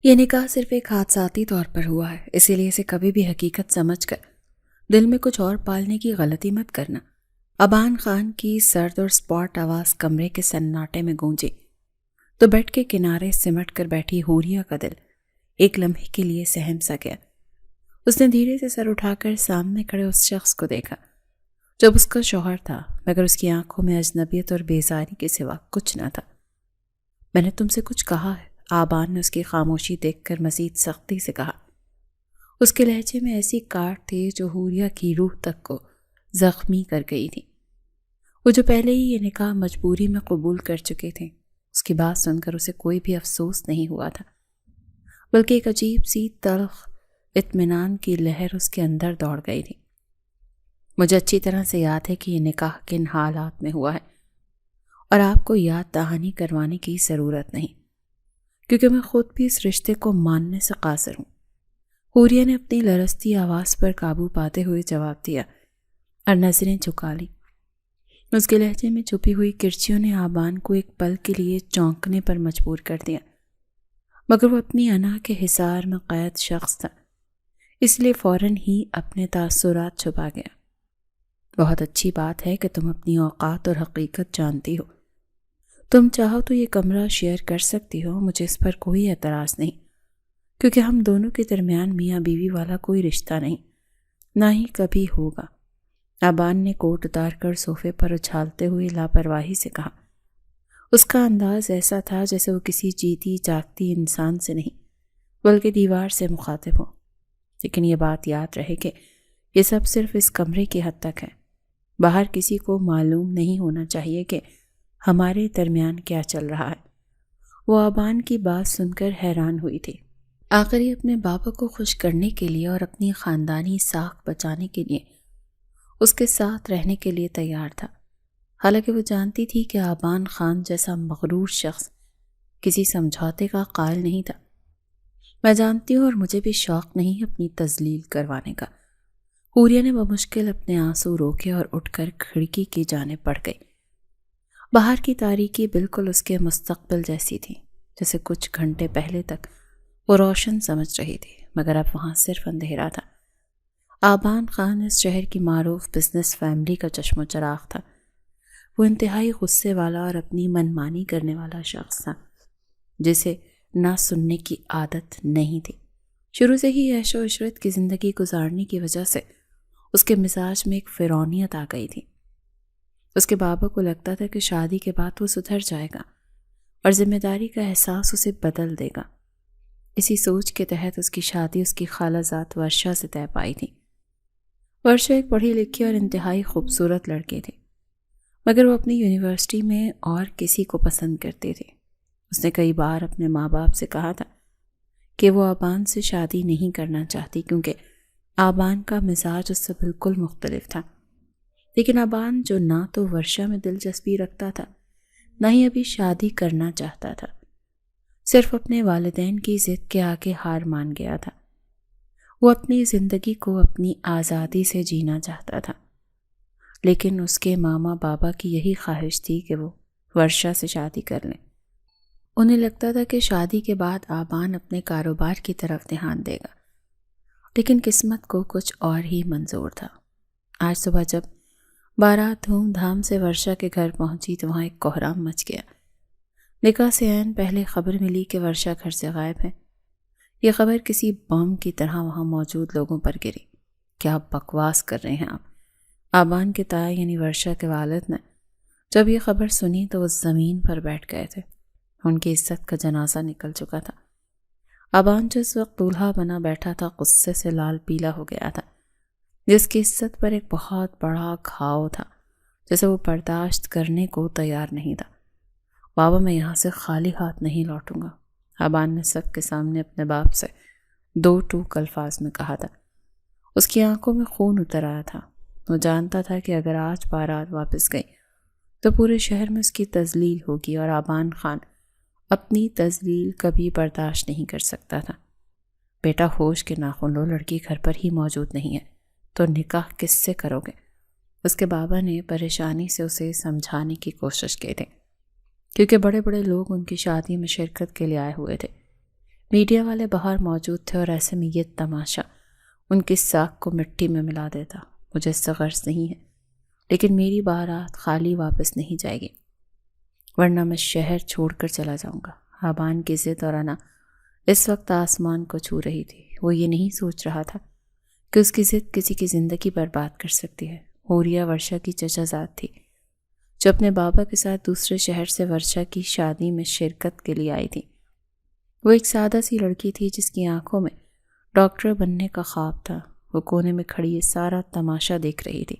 یہ نکاح صرف ایک حادثاتی طور پر ہوا ہے، اسی لیے اسے کبھی بھی حقیقت سمجھ کر دل میں کچھ اور پالنے کی غلطی مت کرنا۔ ابان خان کی سرد اور سپاٹ آواز کمرے کے سناٹے میں گونجی تو بیڈ کے کنارے سمٹ کر بیٹھی حوریہ کا دل ایک لمحے کے لیے سہم سا گیا۔ اس نے دھیرے سے سر اٹھا کر سامنے کھڑے اس شخص کو دیکھا جب اس کا شوہر تھا، مگر اس کی آنکھوں میں اجنبیت اور بیزاری کے سوا کچھ نہ تھا۔ میں نے تم سے کچھ کہا ہے، آبان نے اس کی خاموشی دیکھ کر مزید سختی سے کہا۔ اس کے لہجے میں ایسی کاٹ تھی جو حوریہ کی روح تک کو زخمی کر گئی تھی۔ وہ جو پہلے ہی یہ نکاح مجبوری میں قبول کر چکے تھے، اس کی بات سن کر اسے کوئی بھی افسوس نہیں ہوا تھا، بلکہ ایک عجیب سی تلخ اطمینان کی لہر اس کے اندر دوڑ گئی تھی۔ مجھے اچھی طرح سے یاد ہے کہ یہ نکاح کن حالات میں ہوا ہے، اور آپ کو یاد دہانی کروانے کی ضرورت نہیں، کیونکہ میں خود بھی اس رشتے کو ماننے سے قاصر ہوں۔ حوریہ نے اپنی لرزتی آواز پر قابو پاتے ہوئے جواب دیا اور نظریں جھکا لیں۔ اس کے لہجے میں چھپی ہوئی کرچیوں نے آبان کو ایک پل کے لیے چونکنے پر مجبور کر دیا، مگر وہ اپنی انا کے حصار میں قید شخص تھا، اس لیے فوراً ہی اپنے تاثرات چھپا گیا۔ بہت اچھی بات ہے کہ تم اپنی اوقات اور حقیقت جانتی ہو۔ تم چاہو تو یہ کمرہ شیئر کر سکتی ہو، مجھے اس پر کوئی اعتراض نہیں، کیونکہ ہم دونوں کے درمیان میاں بیوی والا کوئی رشتہ نہیں، نہ ہی کبھی ہوگا۔ آبان نے کوٹ اتار کر صوفے پر اچھالتے ہوئے لاپرواہی سے کہا۔ اس کا انداز ایسا تھا جیسے وہ کسی جیتی جاگتی انسان سے نہیں بلکہ دیوار سے مخاطب ہو۔ لیکن یہ بات یاد رہے کہ یہ سب صرف اس کمرے کی حد تک ہے، باہر کسی کو معلوم نہیں ہونا چاہیے کہ ہمارے درمیان کیا چل رہا ہے۔ وہ آبان کی بات سن کر حیران ہوئی تھی۔ آخر یہ اپنے بابا کو خوش کرنے کے لیے اور اپنی خاندانی ساکھ بچانے کے لیے اس کے ساتھ رہنے کے لیے تیار تھا، حالانکہ وہ جانتی تھی کہ آبان خان جیسا مغرور شخص کسی سمجھوتے کا قائل نہیں تھا۔ میں جانتی ہوں اور مجھے بھی شوق نہیں اپنی تذلیل کروانے کا۔ حوریہ نے بمشکل اپنے آنسو روکے اور اٹھ کر کھڑکی کی جانب بڑھ گئی۔ باہر کی تاریکی بالکل اس کے مستقبل جیسی تھی، جیسے کچھ گھنٹے پہلے تک وہ روشن سمجھ رہی تھی، مگر اب وہاں صرف اندھیرا تھا۔ آبان خان اس شہر کی معروف بزنس فیملی کا چشم و چراغ تھا۔ وہ انتہائی غصے والا اور اپنی منمانی کرنے والا شخص تھا، جسے نہ سننے کی عادت نہیں تھی۔ شروع سے ہی عیش و عشرت کی زندگی گزارنے کی وجہ سے اس کے مزاج میں ایک فرعونیت آ گئی تھی۔ اس کے بابا کو لگتا تھا کہ شادی کے بعد وہ سدھر جائے گا اور ذمہ داری کا احساس اسے بدل دے گا۔ اسی سوچ کے تحت اس کی شادی اس کی خالہ زاد ورشا سے طے پائی تھی۔ ورشا ایک پڑھی لکھی اور انتہائی خوبصورت لڑکی تھی، مگر وہ اپنی یونیورسٹی میں اور کسی کو پسند کرتی تھی۔ اس نے کئی بار اپنے ماں باپ سے کہا تھا کہ وہ آبان سے شادی نہیں کرنا چاہتی، کیونکہ آبان کا مزاج اس سے بالکل مختلف تھا۔ لیکن آبان جو نہ تو ورشا میں دلچسپی رکھتا تھا، نہ ہی ابھی شادی کرنا چاہتا تھا، صرف اپنے والدین کی ضد کے آگے ہار مان گیا تھا۔ وہ اپنی زندگی کو اپنی آزادی سے جینا چاہتا تھا، لیکن اس کے ماما بابا کی یہی خواہش تھی کہ وہ ورشا سے شادی کر لیں۔ انہیں لگتا تھا کہ شادی کے بعد آبان اپنے کاروبار کی طرف دھیان دے گا، لیکن قسمت کو کچھ اور ہی منظور تھا۔ آج صبح جب بارات دھوم دھام سے ورشا کے گھر پہنچی تو وہاں ایک کوہرام مچ گیا۔ نکاح سے عین پہلے خبر ملی کہ ورشا گھر سے غائب ہے۔ یہ خبر کسی بم کی طرح وہاں موجود لوگوں پر گری۔ کیا بکواس کر رہے ہیں آپ؟ آبان کے تایا یعنی ورشا کے والد نے جب یہ خبر سنی تو وہ زمین پر بیٹھ گئے تھے۔ ان کی عزت کا جنازہ نکل چکا تھا۔ آبان جو اس وقت دولہا بنا بیٹھا تھا غصے سے لال پیلا ہو گیا تھا، جس کی عزت پر ایک بہت بڑا گھاؤ تھا جسے وہ برداشت کرنے کو تیار نہیں تھا۔ بابا میں یہاں سے خالی ہاتھ نہیں لوٹوں گا، آبان نے سب کے سامنے اپنے باپ سے دو ٹوک الفاظ میں کہا تھا۔ اس کی آنکھوں میں خون اتر آیا تھا۔ وہ جانتا تھا کہ اگر آج بارات واپس گئی تو پورے شہر میں اس کی تذلیل ہوگی، اور آبان خان اپنی تذلیل کبھی برداشت نہیں کر سکتا تھا۔ بیٹا ہوش کے ناخن لو، لڑکی گھر پر ہی موجود نہیں ہے تو نکاح کس سے کرو گے؟ اس کے بابا نے پریشانی سے اسے سمجھانے کی کوشش کی تھی، کیونکہ بڑے بڑے لوگ ان کی شادی میں شرکت کے لیے آئے ہوئے تھے۔ میڈیا والے باہر موجود تھے اور ایسے میں یہ تماشا ان کی ساکھ کو مٹی میں ملا دیتا۔ مجھے اس سے غرض نہیں ہے، لیکن میری بارات خالی واپس نہیں جائے گی، ورنہ میں شہر چھوڑ کر چلا جاؤں گا۔ آبان کی ضد اور انا اس وقت آسمان کو چھو رہی تھی۔ وہ یہ نہیں سوچ رہا تھا کہ اس کی ضد کسی کی زندگی برباد کر سکتی ہے۔ حوریہ ورشا کی چچا زاد تھی، جو اپنے بابا کے ساتھ دوسرے شہر سے ورشا کی شادی میں شرکت کے لیے آئی تھی۔ وہ ایک سادہ سی لڑکی تھی جس کی آنکھوں میں ڈاکٹر بننے کا خواب تھا۔ وہ کونے میں کھڑی یہ سارا تماشا دیکھ رہی تھی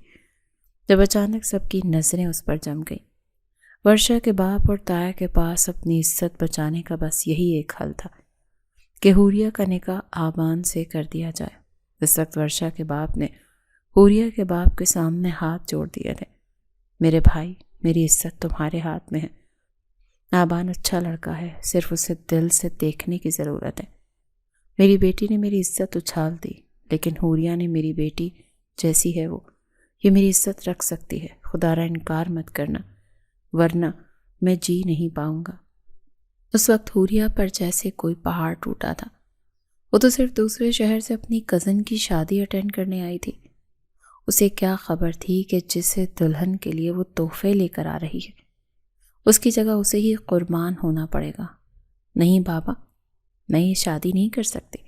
جب اچانک سب کی نظریں اس پر جم گئیں۔ ورشا کے باپ اور تایا کے پاس اپنی عزت بچانے کا بس یہی ایک حل تھا کہ حوریہ کا نکاح آبان سے کر دیا جائے۔ اس وقت ورشا کے باپ نے حوریہ کے باپ کے سامنے ہاتھ جوڑ دیے تھے۔ میرے بھائی، میری عزت تمہارے ہاتھ میں ہے۔ آبان اچھا لڑکا ہے، صرف اسے دل سے دیکھنے کی ضرورت ہے۔ میری بیٹی نے میری عزت اچھال دی، لیکن حوریہ نے میری بیٹی جیسی ہے وہ، یہ میری عزت رکھ سکتی ہے۔ خدا را انکار مت کرنا، ورنہ میں جی نہیں پاؤں گا۔ اس وقت حوریہ پر جیسے کوئی پہاڑ ٹوٹا تھا۔ وہ تو صرف دوسرے شہر سے اپنی کزن کی شادی اٹینڈ کرنے آئی تھی۔ اسے کیا خبر تھی کہ جسے دلہن کے لیے وہ تحفے لے کر آ رہی ہے، اس کی جگہ اسے ہی قربان ہونا پڑے گا۔ نہیں بابا، میں یہ شادی نہیں کر سکتی۔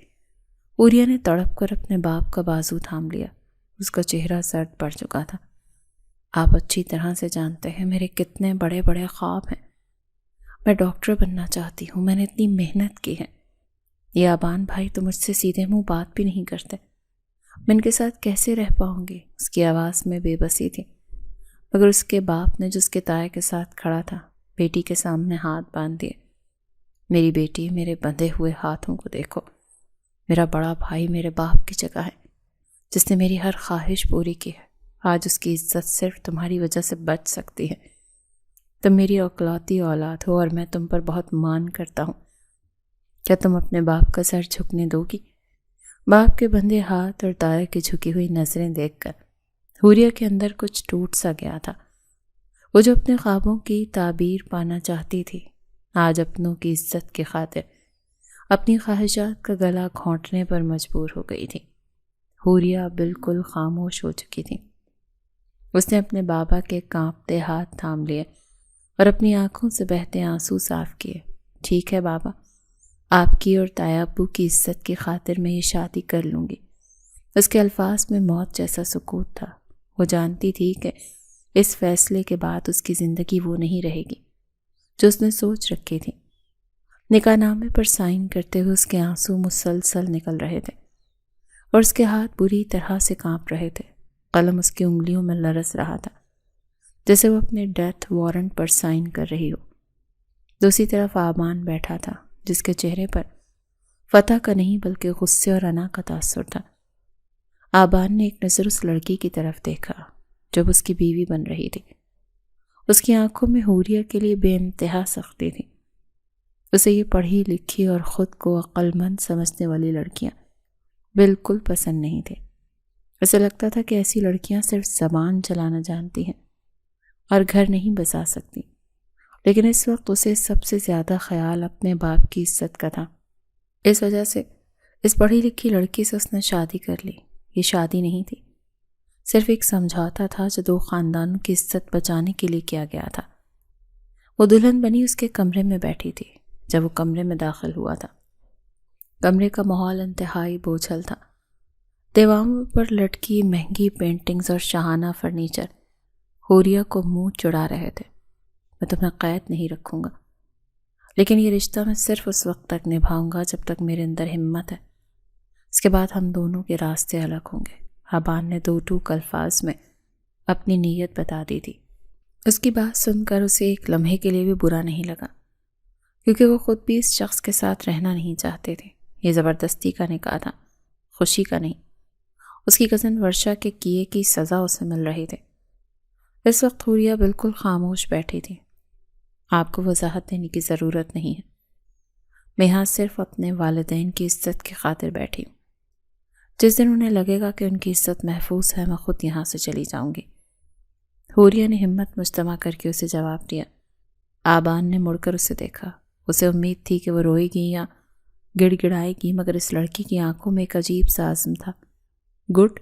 حوریہ نے تڑپ کر اپنے باپ کا بازو تھام لیا۔ اس کا چہرہ سرد پڑ چکا تھا۔ آپ اچھی طرح سے جانتے ہیں میرے کتنے بڑے بڑے خواب ہیں۔ میں ڈاکٹر بننا چاہتی ہوں، میں نے اتنی محنت کی ہے۔ یہ آبان بھائی تو مجھ سے سیدھے منہ بات بھی نہیں کرتے، میں ان کے ساتھ کیسے رہ پاؤں گی؟ اس کی آواز میں بے بسی تھی، مگر اس کے باپ نے جو اس کے تائے کے ساتھ کھڑا تھا، بیٹی کے سامنے ہاتھ باندھ دیے۔ میری بیٹی، میرے بندھے ہوئے ہاتھوں کو دیکھو۔ میرا بڑا بھائی میرے باپ کی جگہ ہے، جس نے میری ہر خواہش پوری کی ہے۔ آج اس کی عزت صرف تمہاری وجہ سے بچ سکتی ہے۔ تم میری اکلوتی اولاد ہو اور میں تم پر بہت مان کرتا ہوں۔ کیا تم اپنے باپ کا سر جھکنے دو گی؟ باپ کے بندھے ہاتھ اور تائے کی جھکی ہوئی نظریں دیکھ کر حوریہ کے اندر کچھ ٹوٹ سا گیا تھا۔ وہ جو اپنے خوابوں کی تعبیر پانا چاہتی تھی، آج اپنوں کی عزت کی خاطر اپنی خواہشات کا گلا گھونٹنے پر مجبور ہو گئی تھی۔ حوریہ بالکل خاموش ہو چکی تھی۔ اس نے اپنے بابا کے کانپتے ہاتھ تھام لیے اور اپنی آنکھوں سے بہتے آنسو صاف کیے۔ ٹھیک ہے بابا، آپ کی اور تایا ابو کی عزت کی خاطر میں یہ شادی کر لوں گی۔ اس کے الفاظ میں موت جیسا سکوت تھا۔ وہ جانتی تھی کہ اس فیصلے کے بعد اس کی زندگی وہ نہیں رہے گی جو اس نے سوچ رکھی تھی۔ نکاح نامے پر سائن کرتے ہوئے اس کے آنسو مسلسل نکل رہے تھے اور اس کے ہاتھ بری طرح سے کانپ رہے تھے۔ قلم اس کی انگلیوں میں لرز رہا تھا جیسے وہ اپنے ڈیتھ وارنٹ پر سائن کر رہی ہو۔ دوسری طرف آبان بیٹھا تھا، جس کے چہرے پر فتح کا نہیں بلکہ غصے اور انا کا تاثر تھا۔ آبان نے ایک نظر اس لڑکی کی طرف دیکھا جب اس کی بیوی بن رہی تھی۔ اس کی آنکھوں میں حوریہ کے لیے بے انتہا سختی تھی۔ اسے یہ پڑھی لکھی اور خود کو عقل مند سمجھنے والی لڑکیاں بالکل پسند نہیں تھیں۔ اسے لگتا تھا کہ ایسی لڑکیاں صرف زبان چلانا جانتی ہیں اور گھر نہیں بسا سکتی، لیکن اس وقت اسے سب سے زیادہ خیال اپنے باپ کی عزت کا تھا۔ اس وجہ سے اس پڑھی لکھی لڑکی سے اس نے شادی کر لی۔ یہ شادی نہیں تھی، صرف ایک سمجھوتا تھا جو دو خاندانوں کی عزت بچانے کے لیے کیا گیا تھا۔ وہ دلہن بنی اس کے کمرے میں بیٹھی تھی جب وہ کمرے میں داخل ہوا تھا۔ کمرے کا ماحول انتہائی بوجھل تھا۔ دیواروں پر لٹکی مہنگی پینٹنگز اور شاہانہ فرنیچر حوریہ کو منہ چڑھا رہے تھے۔ میں تمہیں قید نہیں رکھوں گا، لیکن یہ رشتہ میں صرف اس وقت تک نبھاؤں گا جب تک میرے اندر ہمت ہے۔ اس کے بعد ہم دونوں کے راستے الگ ہوں گے۔ آبان نے دو ٹوک الفاظ میں اپنی نیت بتا دی تھی۔ اس کی بات سن کر اسے ایک لمحے کے لیے بھی برا نہیں لگا، کیونکہ وہ خود بھی اس شخص کے ساتھ رہنا نہیں چاہتے تھے۔ یہ زبردستی کا نکاح تھا، خوشی کا نہیں۔ اس کی کزن ورشا کے کیے کی سزا اسے مل رہی تھی۔ اس وقت حوریہ بالکل خاموش بیٹھی تھی۔ آپ کو وضاحت دینے کی ضرورت نہیں ہے، میں یہاں صرف اپنے والدین کی عزت کی خاطر بیٹھی ہوں۔ جس دن انہیں لگے گا کہ ان کی عزت محفوظ ہے، میں خود یہاں سے چلی جاؤں گی۔ حوریہ نے ہمت مجتمع کر کے اسے جواب دیا۔ آبان نے مڑ کر اسے دیکھا۔ اسے امید تھی کہ وہ روئے گی یا گڑ گڑائے گی، مگر اس لڑکی کی آنکھوں میں ایک عجیب سا عزم تھا۔ گڈ،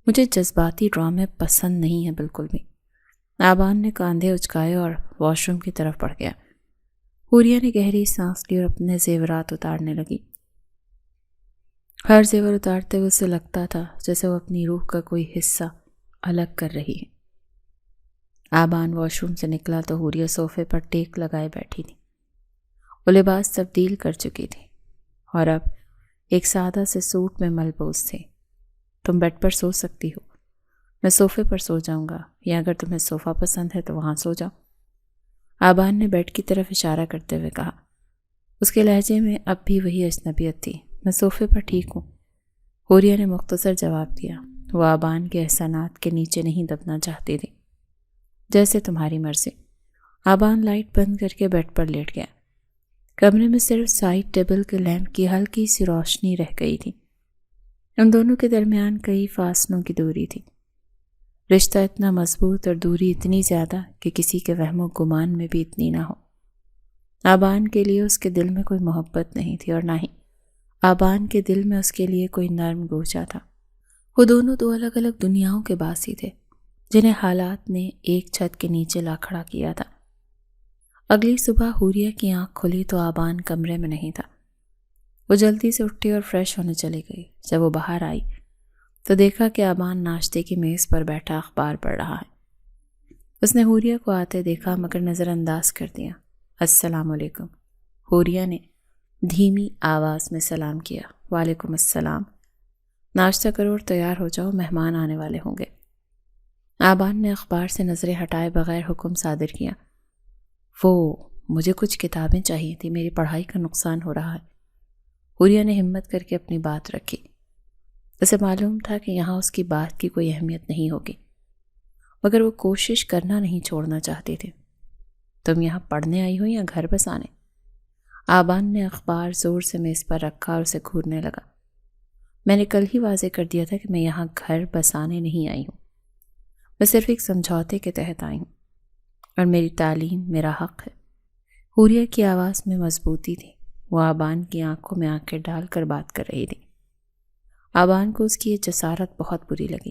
مجھے جذباتی ڈرامے پسند نہیں ہیں بالکل بھی۔ آبان نے کاندھے اچکائے اور واش روم کی طرف بڑھ گیا۔ حوریہ نے گہری سانس لی اور اپنے زیورات اتارنے لگی۔ ہر زیور اتارتے ہوئے اسے لگتا تھا جیسے وہ اپنی روح کا کوئی حصہ الگ کر رہی ہے۔ آبان واش روم سے نکلا تو حوریہ صوفے پر ٹیک لگائے بیٹھی تھی۔ وہ لباس تبدیل کر چکی تھی اور اب ایک سادہ سے سوٹ میں ملبوس تھی۔ تم بیڈ پر سو سکتی ہو، میں صوفے پر سو جاؤں گا، یا اگر تمہیں صوفہ پسند ہے تو وہاں سو جاؤ۔ آبان نے بیڈ کی طرف اشارہ کرتے ہوئے کہا۔ اس کے لہجے میں اب بھی وہی اجنبیت تھی۔ میں صوفے پر ٹھیک ہوں، حوریہ نے مختصر جواب دیا۔ وہ آبان کے احسانات کے نیچے نہیں دبنا چاہتی تھی۔ جیسے تمہاری مرضی۔ آبان لائٹ بند کر کے بیڈ پر لیٹ گیا۔ کمرے میں صرف سائڈ ٹیبل کے لیمپ کی ہلکی سی روشنی رہ گئی تھی۔ ان دونوں کے درمیان کئی فاصلوں کی دوری تھی۔ رشتہ اتنا مضبوط اور دوری اتنی زیادہ کہ کسی کے وہم و گمان میں بھی اتنی نہ ہو۔ آبان کے لیے اس کے دل میں کوئی محبت نہیں تھی اور نہ ہی آبان کے دل میں اس کے لیے کوئی نرم گوشہ تھا۔ وہ دونوں دو الگ الگ دنیاؤں کے باسی تھے جنہیں حالات نے ایک چھت کے نیچے لا کھڑا کیا تھا۔ اگلی صبح حوریہ کی آنکھ کھلی تو آبان کمرے میں نہیں تھا۔ وہ جلدی سے اٹھی اور فریش ہونے چلی گئی۔ جب وہ باہر آئی تو دیکھا کہ آبان ناشتے کی میز پر بیٹھا اخبار پڑھ رہا ہے۔ اس نے حوریہ کو آتے دیکھا مگر نظر انداز کر دیا۔ السلام علیکم، حوریہ نے دھیمی آواز میں سلام کیا۔ وعلیکم السلام، ناشتہ کرو اور تیار ہو جاؤ، مہمان آنے والے ہوں گے۔ آبان نے اخبار سے نظریں ہٹائے بغیر حکم صادر کیا۔ مجھے کچھ کتابیں چاہیے تھی، میری پڑھائی کا نقصان ہو رہا ہے۔ حوریہ نے ہمت کر کے اپنی بات رکھی۔ اسے معلوم تھا کہ یہاں اس کی بات کی کوئی اہمیت نہیں ہوگی، مگر وہ کوشش کرنا نہیں چھوڑنا چاہتی تھی۔ تم یہاں پڑھنے آئی ہو یا گھر بسانے؟ آبان نے اخبار زور سے میز پر رکھا اور اسے گھورنے لگا۔ میں نے کل ہی واضح کر دیا تھا کہ میں یہاں گھر بسانے نہیں آئی ہوں، میں صرف ایک سمجھوتے کے تحت آئی ہوں، اور میری تعلیم میرا حق ہے۔ حوریہ کی آواز میں مضبوطی تھی۔ وہ آبان کی آنکھوں میں آنکھیں ڈال کر بات کر رہی تھی۔ آبان کو اس کی یہ جسارت بہت بری لگی۔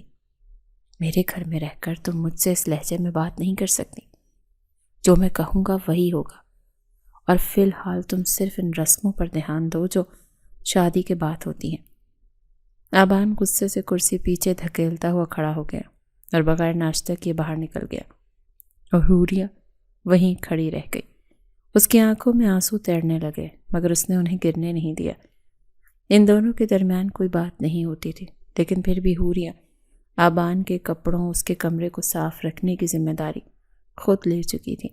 میرے گھر میں رہ کر تم مجھ سے اس لہجے میں بات نہیں کر سکتی۔ جو میں کہوں گا وہی ہوگا، اور فی الحال تم صرف ان رسموں پر دھیان دو جو شادی کے بعد ہوتی ہیں۔ آبان غصے سے کرسی پیچھے دھکیلتا ہوا کھڑا ہو گیا اور بغیر ناشتہ کیے باہر نکل گیا، اور حوریہ وہیں کھڑی رہ گئی۔ اس کی آنکھوں میں آنسو تیرنے لگے مگر اس نے انہیں گرنے نہیں دیا۔ ان دونوں کے درمیان کوئی بات نہیں ہوتی تھی، لیکن پھر بھی حوریہ آبان کے کپڑوں، اس کے کمرے کو صاف رکھنے کی ذمہ داری خود لے چکی تھی۔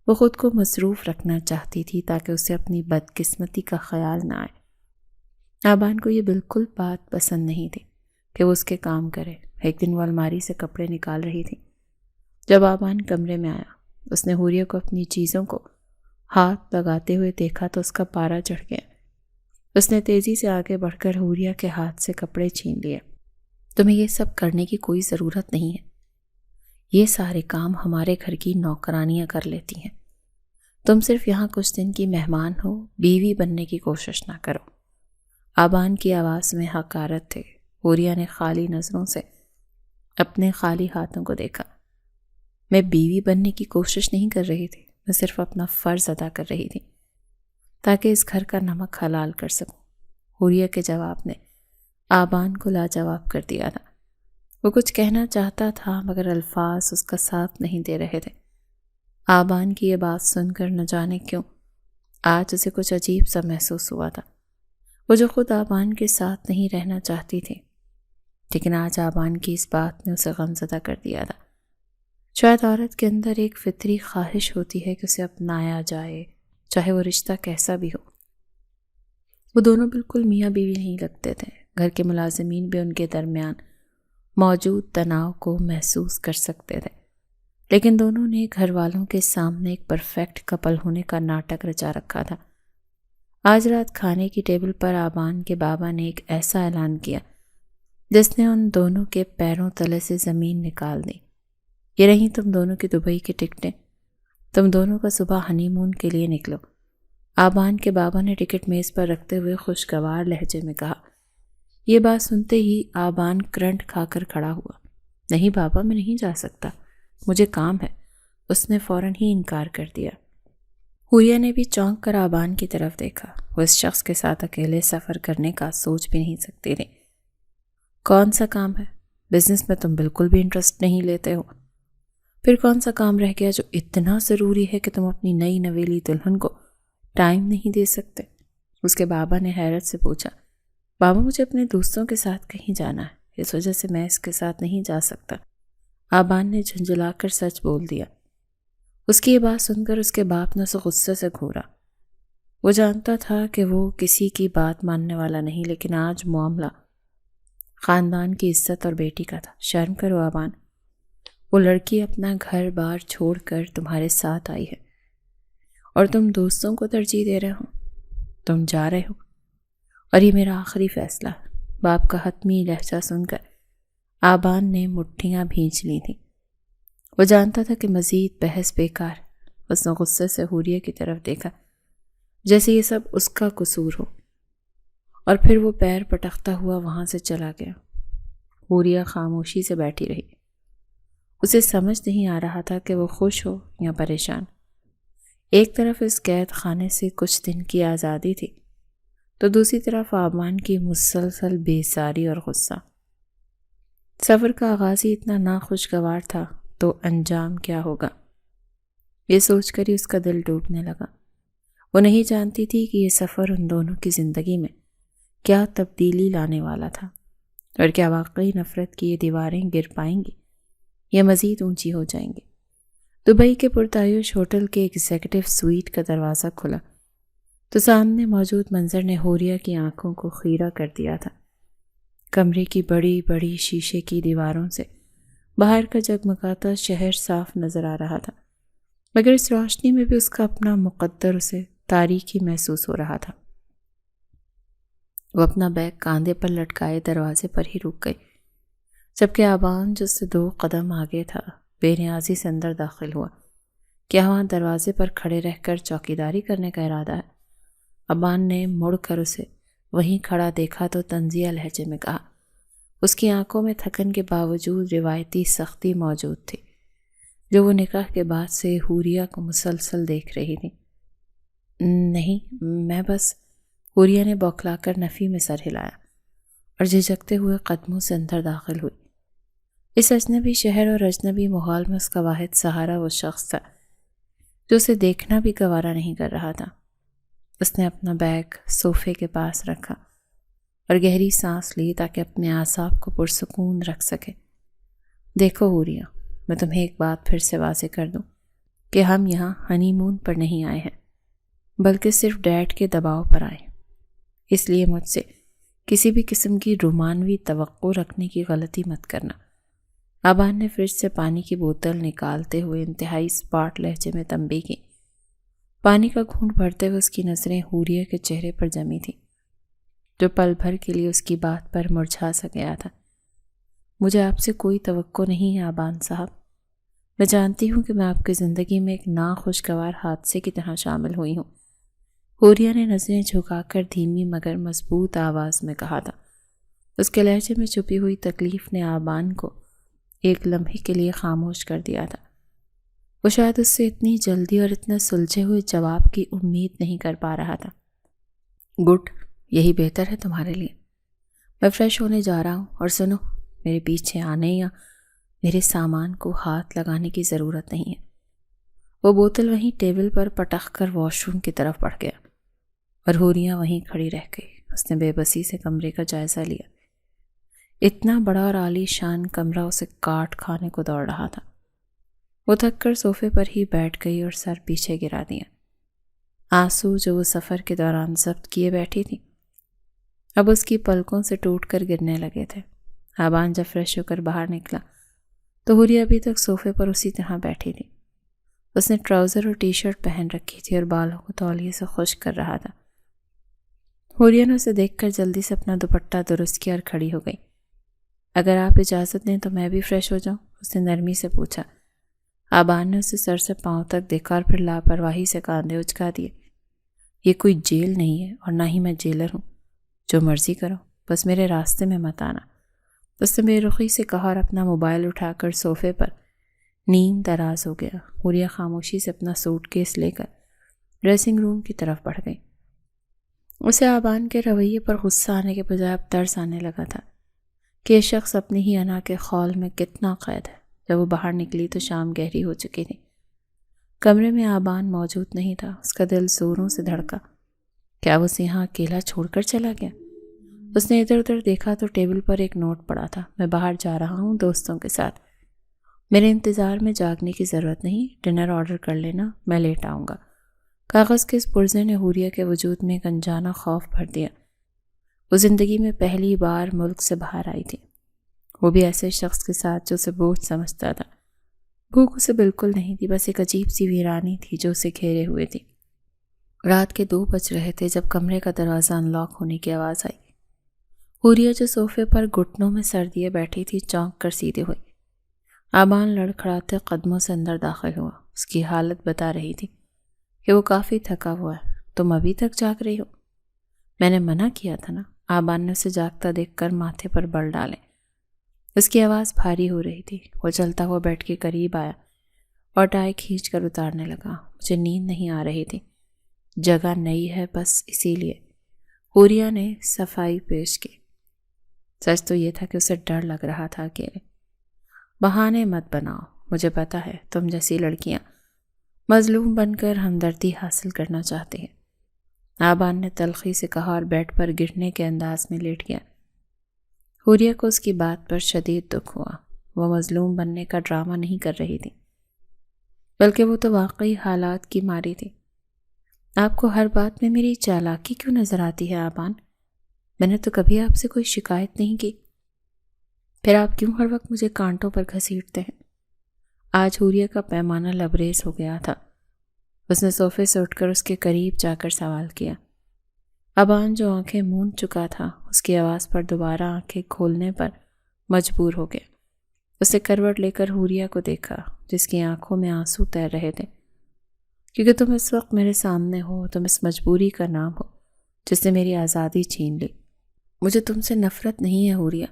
وہ خود کو مصروف رکھنا چاہتی تھی تاکہ اسے اپنی بدقسمتی کا خیال نہ آئے۔ آبان کو یہ بالکل بات پسند نہیں تھی کہ وہ اس کے کام کرے۔ ایک دن وہ الماری سے کپڑے نکال رہی تھی۔ جب آبان کمرے میں آیا، اس نے حوریہ کو اپنی چیزوں کو ہاتھ لگاتے ہوئے دیکھا تو اس کا پارا چڑھ گیا۔ اس نے تیزی سے آگے بڑھ کر حوریہ کے ہاتھ سے کپڑے چھین لیے۔ تمہیں یہ سب کرنے کی کوئی ضرورت نہیں ہے، یہ سارے کام ہمارے گھر کی نوکرانیاں کر لیتی ہیں۔ تم صرف یہاں کچھ دن کی مہمان ہو، بیوی بننے کی کوشش نہ کرو۔ آبان کی آواز میں حقارت تھی۔ حوریہ نے خالی نظروں سے اپنے خالی ہاتھوں کو دیکھا۔ میں بیوی بننے کی کوشش نہیں کر رہی تھی، میں صرف اپنا فرض ادا کر رہی تھی تاکہ اس گھر کا نمک حلال کر سکوں۔ حوریہ کے جواب نے آبان کو لاجواب کر دیا تھا۔ وہ کچھ کہنا چاہتا تھا مگر الفاظ اس کا ساتھ نہیں دے رہے تھے۔ آبان کی یہ بات سن کر نہ جانے کیوں آج اسے کچھ عجیب سا محسوس ہوا تھا۔ وہ جو خود آبان کے ساتھ نہیں رہنا چاہتی تھی، لیکن آج آبان کی اس بات نے اسے غمزدہ کر دیا تھا۔ شاید عورت کے اندر ایک فطری خواہش ہوتی ہے کہ اسے اپنایا جائے، چاہے وہ رشتہ کیسا بھی ہو۔ وہ دونوں بالکل میاں بیوی نہیں لگتے تھے۔ گھر کے ملازمین بھی ان کے درمیان موجود تناؤ کو محسوس کر سکتے تھے، لیکن دونوں نے گھر والوں کے سامنے ایک پرفیکٹ کپل ہونے کا ناٹک رچا رکھا تھا۔ آج رات کھانے کی ٹیبل پر آبان کے بابا نے ایک ایسا اعلان کیا جس نے ان دونوں کے پیروں تلے سے زمین نکال دی۔ یہ رہیں تم دونوں کی دبئی کی ٹکٹیں، تم دونوں کا صبح ہنی مون کے لیے نکلو۔ آبان کے بابا نے ٹکٹ میز پر رکھتے ہوئے خوشگوار لہجے میں کہا۔ یہ بات سنتے ہی آبان کرنٹ کھا کر کھڑا ہوا۔ نہیں بابا، میں نہیں جا سکتا، مجھے کام ہے۔ اس نے فوراً ہی انکار کر دیا۔ حوریہ نے بھی چونک کر آبان کی طرف دیکھا۔ وہ اس شخص کے ساتھ اکیلے سفر کرنے کا سوچ بھی نہیں سکتی تھی۔ کون سا کام ہے؟ بزنس میں تم بالکل بھی انٹرسٹ نہیں لیتے ہو۔ پھر کون سا کام رہ گیا جو اتنا ضروری ہے کہ تم اپنی نئی نویلی دلہن کو ٹائم نہیں دے سکتے؟ اس کے بابا نے حیرت سے پوچھا۔ بابا، مجھے اپنے دوستوں کے ساتھ کہیں جانا ہے، اس وجہ سے میں اس کے ساتھ نہیں جا سکتا۔ آبان نے جھنجھلا کر سچ بول دیا۔ اس کی یہ بات سن کر اس کے باپ نے اسے غصے سے گھورا۔ وہ جانتا تھا کہ وہ کسی کی بات ماننے والا نہیں، لیکن آج معاملہ خاندان کی عزت اور بیٹی کا تھا۔ شرم کرو آبان، وہ لڑکی اپنا گھر بار چھوڑ کر تمہارے ساتھ آئی ہے اور تم دوستوں کو ترجیح دے رہے ہو۔ تم جا رہے ہو اور یہ میرا آخری فیصلہ۔ باپ کا حتمی لہجہ سن کر آبان نے مٹھیاں بھینچ لی تھیں۔ وہ جانتا تھا کہ مزید بحث بیکار۔ اس نے غصے سے حوریہ کی طرف دیکھا جیسے یہ سب اس کا قصور ہو، اور پھر وہ پیر پٹکتا ہوا وہاں سے چلا گیا۔ حوریہ خاموشی سے بیٹھی رہی۔ اسے سمجھ نہیں آ رہا تھا کہ وہ خوش ہو یا پریشان۔ ایک طرف اس قید خانے سے کچھ دن کی آزادی تھی، تو دوسری طرف آبان کی مسلسل بیزاری اور غصہ۔ سفر کا آغاز ہی اتنا ناخوشگوار تھا تو انجام کیا ہوگا، یہ سوچ کر ہی اس کا دل ٹوٹنے لگا۔ وہ نہیں جانتی تھی کہ یہ سفر ان دونوں کی زندگی میں کیا تبدیلی لانے والا تھا، اور کیا واقعی نفرت کی یہ دیواریں گر پائیں گی یا مزید اونچی ہو جائیں گی۔ دبئی کے پرتعیش ہوٹل کے ایگزیکٹو سویٹ کا دروازہ کھلا تو سامنے موجود منظر نے حوریہ کی آنکھوں کو خیرہ کر دیا تھا۔ کمرے کی بڑی بڑی شیشے کی دیواروں سے باہر کا جگمگاتا شہر صاف نظر آ رہا تھا، مگر اس روشنی میں بھی اس کا اپنا مقدر اسے تاریکی محسوس ہو رہا تھا۔ وہ اپنا بیگ کاندھے پر لٹکائے دروازے پر ہی رک گئی، جبکہ آبان جس سے 2 قدم آگے تھا بے نیازی سے اندر داخل ہوا۔ کیا وہاں دروازے پر کھڑے رہ کر چوکیداری کرنے کا ارادہ ہے؟ آبان نے مڑ کر اسے وہیں کھڑا دیکھا تو طنزیہ لہجے میں کہا۔ اس کی آنکھوں میں تھکن کے باوجود روایتی سختی موجود تھی، جو وہ نکاح کے بعد سے حوریہ کو مسلسل دیکھ رہی تھی۔ نہیں، میں بس، حوریہ نے بوکھلا کر نفی میں سر ہلایا اور جھجکتے ہوئے قدموں سے اندر داخل ہوئی۔ اس اجنبی شہر اور اجنبی ماحول میں اس کا واحد سہارا وہ شخص تھا جو اسے دیکھنا بھی گوارا نہیں کر رہا تھا۔ اس نے اپنا بیگ صوفے کے پاس رکھا اور گہری سانس لی تاکہ اپنے اعصاب کو پرسکون رکھ سکے۔ دیکھو حوریہ، میں تمہیں ایک بات پھر سے واضح کر دوں کہ ہم یہاں ہنی مون پر نہیں آئے ہیں، بلکہ صرف ڈیڈ کے دباؤ پر آئے۔ اس لیے مجھ سے کسی بھی قسم کی رومانوی توقع رکھنے کی غلطی مت کرنا۔ آبان نے فریج سے پانی کی بوتل نکالتے ہوئے انتہائی اسپاٹ لہجے میں تنبیہ کی۔ پانی کا گھونٹ بھرتے ہوئے اس کی نظریں حوریہ کے چہرے پر جمی تھیں، جو پل بھر کے لیے اس کی بات پر مرجھا سا گیا تھا۔ مجھے آپ سے کوئی توقع نہیں ہے آبان صاحب۔ میں جانتی ہوں کہ میں آپ کی زندگی میں ایک ناخوشگوار حادثے کی طرح شامل ہوئی ہوں۔ حوریہ نے نظریں جھکا کر دھیمی مگر مضبوط آواز میں کہا تھا۔ اس کے لہجے میں چھپی ہوئی تکلیف نے آبان کو ایک لمحے کے لیے خاموش کر دیا تھا۔ وہ شاید اس سے اتنی جلدی اور اتنے سلجھے ہوئے جواب کی امید نہیں کر پا رہا تھا۔ گڈ، یہی بہتر ہے تمہارے لیے۔ میں فریش ہونے جا رہا ہوں، اور سنو، میرے پیچھے آنے یا میرے سامان کو ہاتھ لگانے کی ضرورت نہیں ہے۔ وہ بوتل وہیں ٹیبل پر پٹخ کر واش روم کی طرف بڑھ گیا اور حوریہ وہیں کھڑی رہ گئی۔ اس نے بے بسی سے کمرے کا جائزہ لیا۔ اتنا بڑا اور عالی شان کمرہ اسے کاٹ کھانے کو دوڑ رہا تھا۔ وہ تھک کر صوفے پر ہی بیٹھ گئی اور سر پیچھے گرا دیا۔ آنسو جو وہ سفر کے دوران ضبط کیے بیٹھی تھی، اب اس کی پلکوں سے ٹوٹ کر گرنے لگے تھے۔ آبان جب فریش ہو کر باہر نکلا تو حوریہ ابھی تک صوفے پر اسی طرح بیٹھی تھی۔ اس نے ٹراؤزر اور ٹی شرٹ پہن رکھی تھی اور بالوں کو تولیے سے خشک کر رہا تھا۔ حوریہ نے اسے دیکھ کر جلدی سے اپنا دوپٹہ درست کیا اور کھڑی ہو گئی۔ اگر آپ اجازت دیں تو میں بھی فریش ہو جاؤں، اس نے نرمی سے پوچھا۔ آبان نے اسے سر سے پاؤں تک دیکھا اور پھر لاپرواہی سے کاندھے اچکا دیے۔ یہ کوئی جیل نہیں ہے اور نہ ہی میں جیلر ہوں، جو مرضی کرو، بس میرے راستے میں مت آنا۔ اس نے بے رخی سے کہا اور اپنا موبائل اٹھا کر صوفے پر نیم دراز ہو گیا۔ حوریہ خاموشی سے اپنا سوٹ کیس لے کر ڈریسنگ روم کی طرف بڑھ گئی۔ اسے آبان کے رویے پر غصہ آنے کے بجائے اب ترس آنے لگا تھا کہ یہ شخص اپنی ہی انا کے خول میں کتنا قید ہے۔ جب وہ باہر نکلی تو شام گہری ہو چکی تھی۔ کمرے میں آبان موجود نہیں تھا۔ اس کا دل زوروں سے دھڑکا۔ کیا وہ اسے یہاں اکیلا چھوڑ کر چلا گیا؟ اس نے ادھر ادھر دیکھا تو ٹیبل پر ایک نوٹ پڑا تھا۔ میں باہر جا رہا ہوں دوستوں کے ساتھ، میرے انتظار میں جاگنے کی ضرورت نہیں، ڈنر آرڈر کر لینا، میں لیٹ آؤں گا۔ کاغذ کے اس پرزے نے حوریہ کے وجود میں ایک انجانا خوف بھر دیا۔ وہ زندگی میں پہلی بار ملک سے باہر آئی تھی، وہ بھی ایسے شخص کے ساتھ جو اسے بوجھ سمجھتا تھا۔ بھوک اسے بالکل نہیں تھی، بس ایک عجیب سی ویرانی تھی جو اسے گھیرے ہوئے تھی۔ رات کے 2 بج رہے تھے جب کمرے کا دروازہ ان لاک ہونے کی آواز آئی۔ حوریہ جو صوفے پر گھٹنوں میں سر دیے بیٹھی تھی چونک کر سیدھی ہوئی۔ آبان لڑکھڑاتے قدموں سے اندر داخل ہوا۔ اس کی حالت بتا رہی تھی کہ وہ کافی تھکا ہوا ہے۔ تم ابھی تک جاگ رہی ہو؟ میں نے منع کیا تھا نا۔ آبان نے اسے جاگتا دیکھ کر ماتھے پر بل ڈالے۔ اس کی آواز بھاری ہو رہی تھی۔ وہ چلتا ہوا بیڈ کے قریب آیا اور ٹائی کھینچ کر اتارنے لگا۔ مجھے نیند نہیں آ رہی تھی، جگہ نئی ہے بس اسی لیے۔ حوریہ نے صفائی پیش کی۔ سچ تو یہ تھا کہ اسے ڈر لگ رہا تھا اکیلے۔ بہانے مت بناؤ، مجھے پتا ہے تم جیسی لڑکیاں مظلوم بن کر ہمدردی حاصل کرنا چاہتی ہیں، آبان نے تلخی سے کہا اور بیڈ پر گرنے کے انداز میں لیٹ گیا۔ حوریہ کو اس کی بات پر شدید دکھ ہوا۔ وہ مظلوم بننے کا ڈرامہ نہیں کر رہی تھی، بلکہ وہ تو واقعی حالات کی ماری تھی۔ آپ کو ہر بات میں میری چالاکی کیوں نظر آتی ہے آبان؟ میں نے تو کبھی آپ سے کوئی شکایت نہیں کی، پھر آپ کیوں ہر وقت مجھے کانٹوں پر گھسیٹتے ہیں؟ آج حوریہ کا پیمانہ لبریز ہو گیا تھا۔ اس نے صوفے سے اٹھ کر اس کے قریب جا کر سوال کیا۔ آبان جو آنکھیں موند چکا تھا، اس کی آواز پر دوبارہ آنکھیں کھولنے پر مجبور ہو گیا۔ اس نے کروٹ لے کر حوریہ کو دیکھا جس کی آنکھوں میں آنسو تیر رہے تھے۔ کیونکہ تم اس وقت میرے سامنے ہو، تم اس مجبوری کا نام ہو جس نے میری آزادی چھین لی۔ مجھے تم سے نفرت نہیں ہے حوریہ،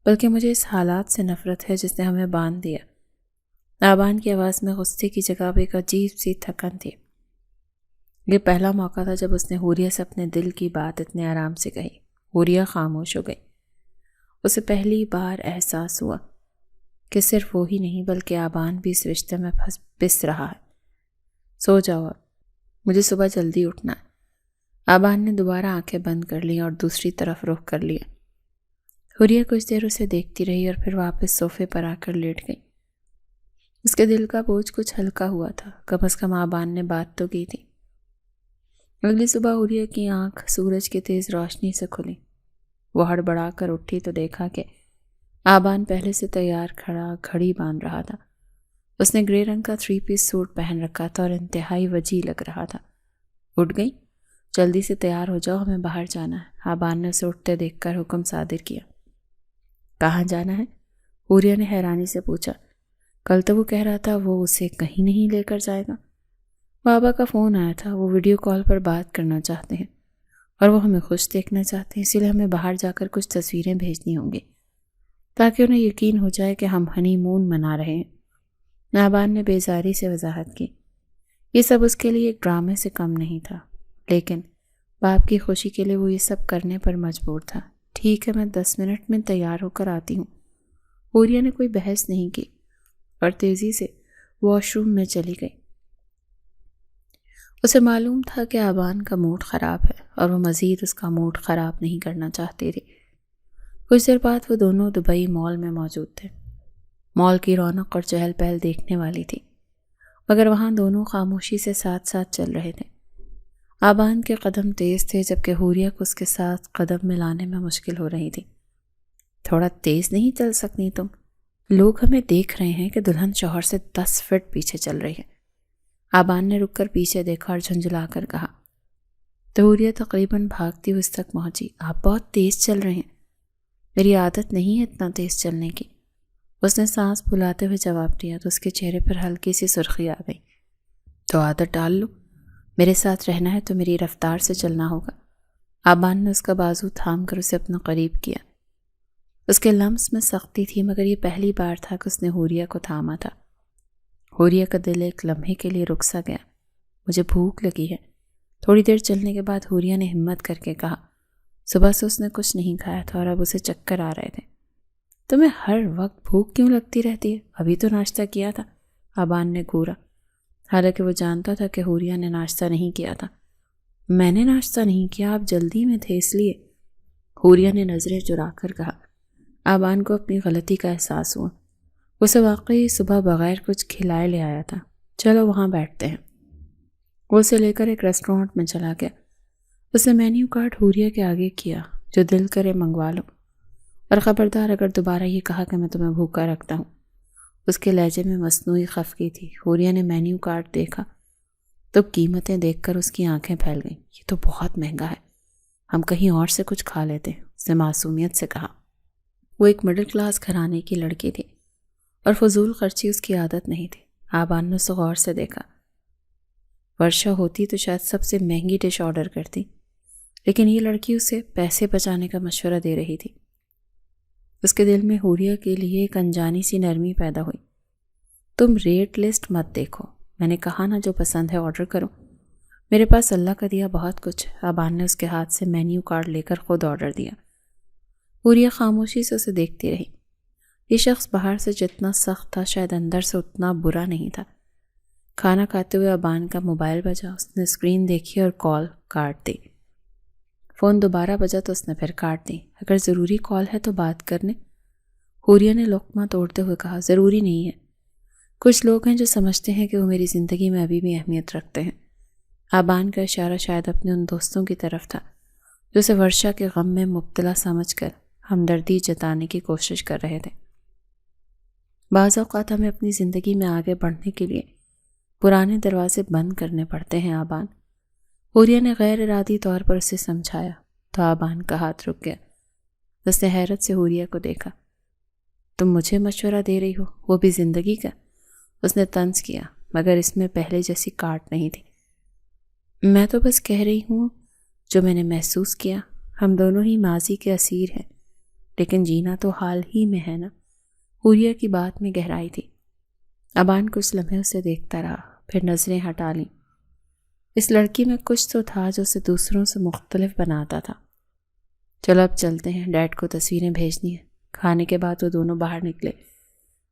بلکہ مجھے اس حالات سے نفرت ہے جس نے ہمیں باندھ دیا۔ آبان کی آواز میں غصے کی جگہ پہ ایک عجیب سی تھکن تھی۔ یہ پہلا موقع تھا جب اس نے حوریہ سے اپنے دل کی بات اتنے آرام سے کہی۔ حوریہ خاموش ہو گئی۔ اسے پہلی بار احساس ہوا کہ صرف وہ ہی نہیں بلکہ آبان بھی اس رشتے میں پس رہا ہے۔ سو جاؤ اب، مجھے صبح جلدی اٹھنا ہے۔ آبان نے دوبارہ آنکھیں بند کر لیں اور دوسری طرف رخ کر لیا۔ حوریہ کچھ دیر اسے دیکھتی رہی اور پھر واپس صوفے پر آ کر لیٹ گئی۔ اس کے دل کا بوجھ کچھ ہلکا ہوا تھا، کم از کم آبان نے بات تو کی تھی۔ اگلی صبح حوریہ کی آنکھ سورج کی تیز روشنی سے کھلی۔ وہ ہڑبڑا کر اٹھی تو دیکھا کہ آبان پہلے سے تیار کھڑا گھڑی باندھ رہا تھا۔ اس نے گرے رنگ کا 3 پیس سوٹ پہن رکھا تھا اور انتہائی وجیح لگ رہا تھا۔ اٹھ گئی؟ جلدی سے تیار ہو جاؤ، ہمیں باہر جانا ہے۔ آبان نے اسے اٹھتے دیکھ کر حکم صادر کیا۔ کہاں جانا ہے؟ حوریہ نے حیرانی سے پوچھا۔ کل تو وہ کہہ رہا تھا وہ اسے کہیں نہیں لے کر جائے گا۔ بابا کا فون آیا تھا، وہ ویڈیو کال پر بات کرنا چاہتے ہیں اور وہ ہمیں خوش دیکھنا چاہتے ہیں، اسی لیے ہمیں باہر جا کر کچھ تصویریں بھیجنی ہوں گی تاکہ انہیں یقین ہو جائے کہ ہم ہنی مون منا رہے ہیں۔ آبان نے بیزاری سے وضاحت کی۔ یہ سب اس کے لیے ایک ڈرامے سے کم نہیں تھا، لیکن باپ کی خوشی کے لیے وہ یہ سب کرنے پر مجبور تھا۔ ٹھیک ہے، میں 10 منٹ میں تیار ہو کر آتی ہوں۔ حوریہ نے کوئی بحث نہیں کی اور تیزی سے واش روم میں چلی گئی۔ اسے معلوم تھا کہ آبان کا موڈ خراب ہے اور وہ مزید اس کا موڈ خراب نہیں کرنا چاہتی تھی۔ کچھ دیر بعد وہ دونوں دبئی مال میں موجود تھے۔ مال کی رونق اور چہل پہل دیکھنے والی تھی، مگر وہاں دونوں خاموشی سے ساتھ ساتھ چل رہے تھے۔ آبان کے قدم تیز تھے جبکہ حوریہ کو اس کے ساتھ قدم ملانے میں مشکل ہو رہی تھی۔ تھوڑا تیز نہیں چل سکتی تم؟ لوگ ہمیں دیکھ رہے ہیں کہ دلہن شوہر سے 10 فٹ پیچھے چل رہی ہے۔ آبان نے رک کر پیچھے دیکھا اور جھنجھلا کر کہا۔ تو حوریہ تقریباً بھاگتی ہوئی اس تک پہنچی۔ آپ بہت تیز چل رہے ہیں، میری عادت نہیں ہے اتنا تیز چلنے کی۔ اس نے سانس پھولاتے ہوئے جواب دیا تو اس کے چہرے پر ہلکی سی سرخی آ گئی۔ تو عادت ڈال لو، میرے ساتھ رہنا ہے تو میری رفتار سے چلنا ہوگا۔ آبان نے اس کا بازو تھام کر اسے اپنا قریب کیا۔ اس کے لمس میں سختی تھی، مگر یہ پہلی بار تھا کہ اس نے حوریہ کو تھاما تھا۔ حوریہ کا دل ایک لمحے کے لیے رک سا گیا۔ مجھے بھوک لگی ہے۔ تھوڑی دیر چلنے کے بعد حوریہ نے ہمت کر کے کہا۔ صبح سے اس نے کچھ نہیں کھایا تھا اور اب اسے چکر آ رہے تھے۔ تمہیں ہر وقت بھوک کیوں لگتی رہتی ہے؟ ابھی تو ناشتہ کیا تھا، آبان نے گھورا، حالانکہ وہ جانتا تھا کہ حوریہ نے ناشتہ نہیں کیا تھا۔ میں نے ناشتہ نہیں کیا، آپ جلدی میں تھے اس لیے، حوریہ نے نظریں چرا کر کہا۔ آبان کو اپنی غلطی کا احساس ہوا۔ اسے واقعی صبح بغیر کچھ کھلائے لے آیا تھا۔ چلو وہاں بیٹھتے ہیں۔ وہ اسے لے کر ایک ریسٹورانٹ میں چلا گیا۔ اس نے مینیو کارڈ حوریہ کے آگے کیا۔ جو دل کرے منگوا لو، اور خبردار اگر دوبارہ یہ کہا کہ میں تمہیں بھوکا رکھتا ہوں۔ اس کے لہجے میں مصنوعی خفگی تھی۔ حوریہ نے مینیو کارڈ دیکھا تو قیمتیں دیکھ کر اس کی آنکھیں پھیل گئیں۔ یہ تو بہت مہنگا ہے، ہم کہیں اور سے کچھ کھا لیتے ہیں، اس نے معصومیت سے کہا۔ وہ ایک مڈل کلاس گھرانے کی لڑکی تھی اور فضول خرچی اس کی عادت نہیں تھی۔ آبان نے اسے غور سے دیکھا۔ ورشا ہوتی تو شاید سب سے مہنگی ڈش آرڈر کرتی، لیکن یہ لڑکی اسے پیسے بچانے کا مشورہ دے رہی تھی۔ اس کے دل میں حوریہ کے لیے ایک انجانی سی نرمی پیدا ہوئی۔ تم ریٹ لسٹ مت دیکھو، میں نے کہا نا جو پسند ہے آرڈر کرو، میرے پاس اللہ کا دیا بہت کچھ۔ آبان نے اس کے ہاتھ سے مینیو کارڈ لے کر خود آرڈر دیا۔ حوریہ خاموشی سے اسے دیکھتی رہی۔ یہ شخص باہر سے جتنا سخت تھا شاید اندر سے اتنا برا نہیں تھا۔ کھانا کھاتے ہوئے آبان کا موبائل بجا۔ اس نے اسکرین دیکھی اور کال کاٹ دی۔ فون دوبارہ بجا تو اس نے پھر کاٹ دی۔ اگر ضروری کال ہے تو بات کرنے، حوریہ نے لقمہ توڑتے ہوئے کہا۔ ضروری نہیں ہے، کچھ لوگ ہیں جو سمجھتے ہیں کہ وہ میری زندگی میں ابھی بھی اہمیت رکھتے ہیں۔ آبان کا اشارہ شاید اپنے ان دوستوں کی طرف تھا جو اسے ورشا کے غم میں مبتلا سمجھ کر ہمدردی جتانے کی کوشش کر رہے تھے۔ بعض اوقات ہمیں اپنی زندگی میں آگے بڑھنے کے لیے پرانے دروازے بند کرنے پڑتے ہیں آبان۔ حوریہ نے غیر ارادی طور پر اسے سمجھایا تو آبان کا ہاتھ رک گیا۔ اس نے حیرت سے حوریہ کو دیکھا۔ تم مجھے مشورہ دے رہی ہو، وہ بھی زندگی کا؟ اس نے طنز کیا، مگر اس میں پہلے جیسی کاٹ نہیں تھی۔ میں تو بس کہہ رہی ہوں جو میں نے محسوس کیا۔ ہم دونوں ہی ماضی کے اسیر ہیں، لیکن جینا تو حال ہی میں ہے نا۔ حوریہ کی بات میں گہرائی تھی۔ آبان کچھ لمحے اسے دیکھتا رہا، پھر نظریں ہٹا لیں۔ اس لڑکی میں کچھ تو تھا جو اسے دوسروں سے مختلف بناتا تھا۔ چلو اب چلتے ہیں، ڈیڈ کو تصویریں بھیجنی ہیں۔ کھانے کے بعد وہ دونوں باہر نکلے۔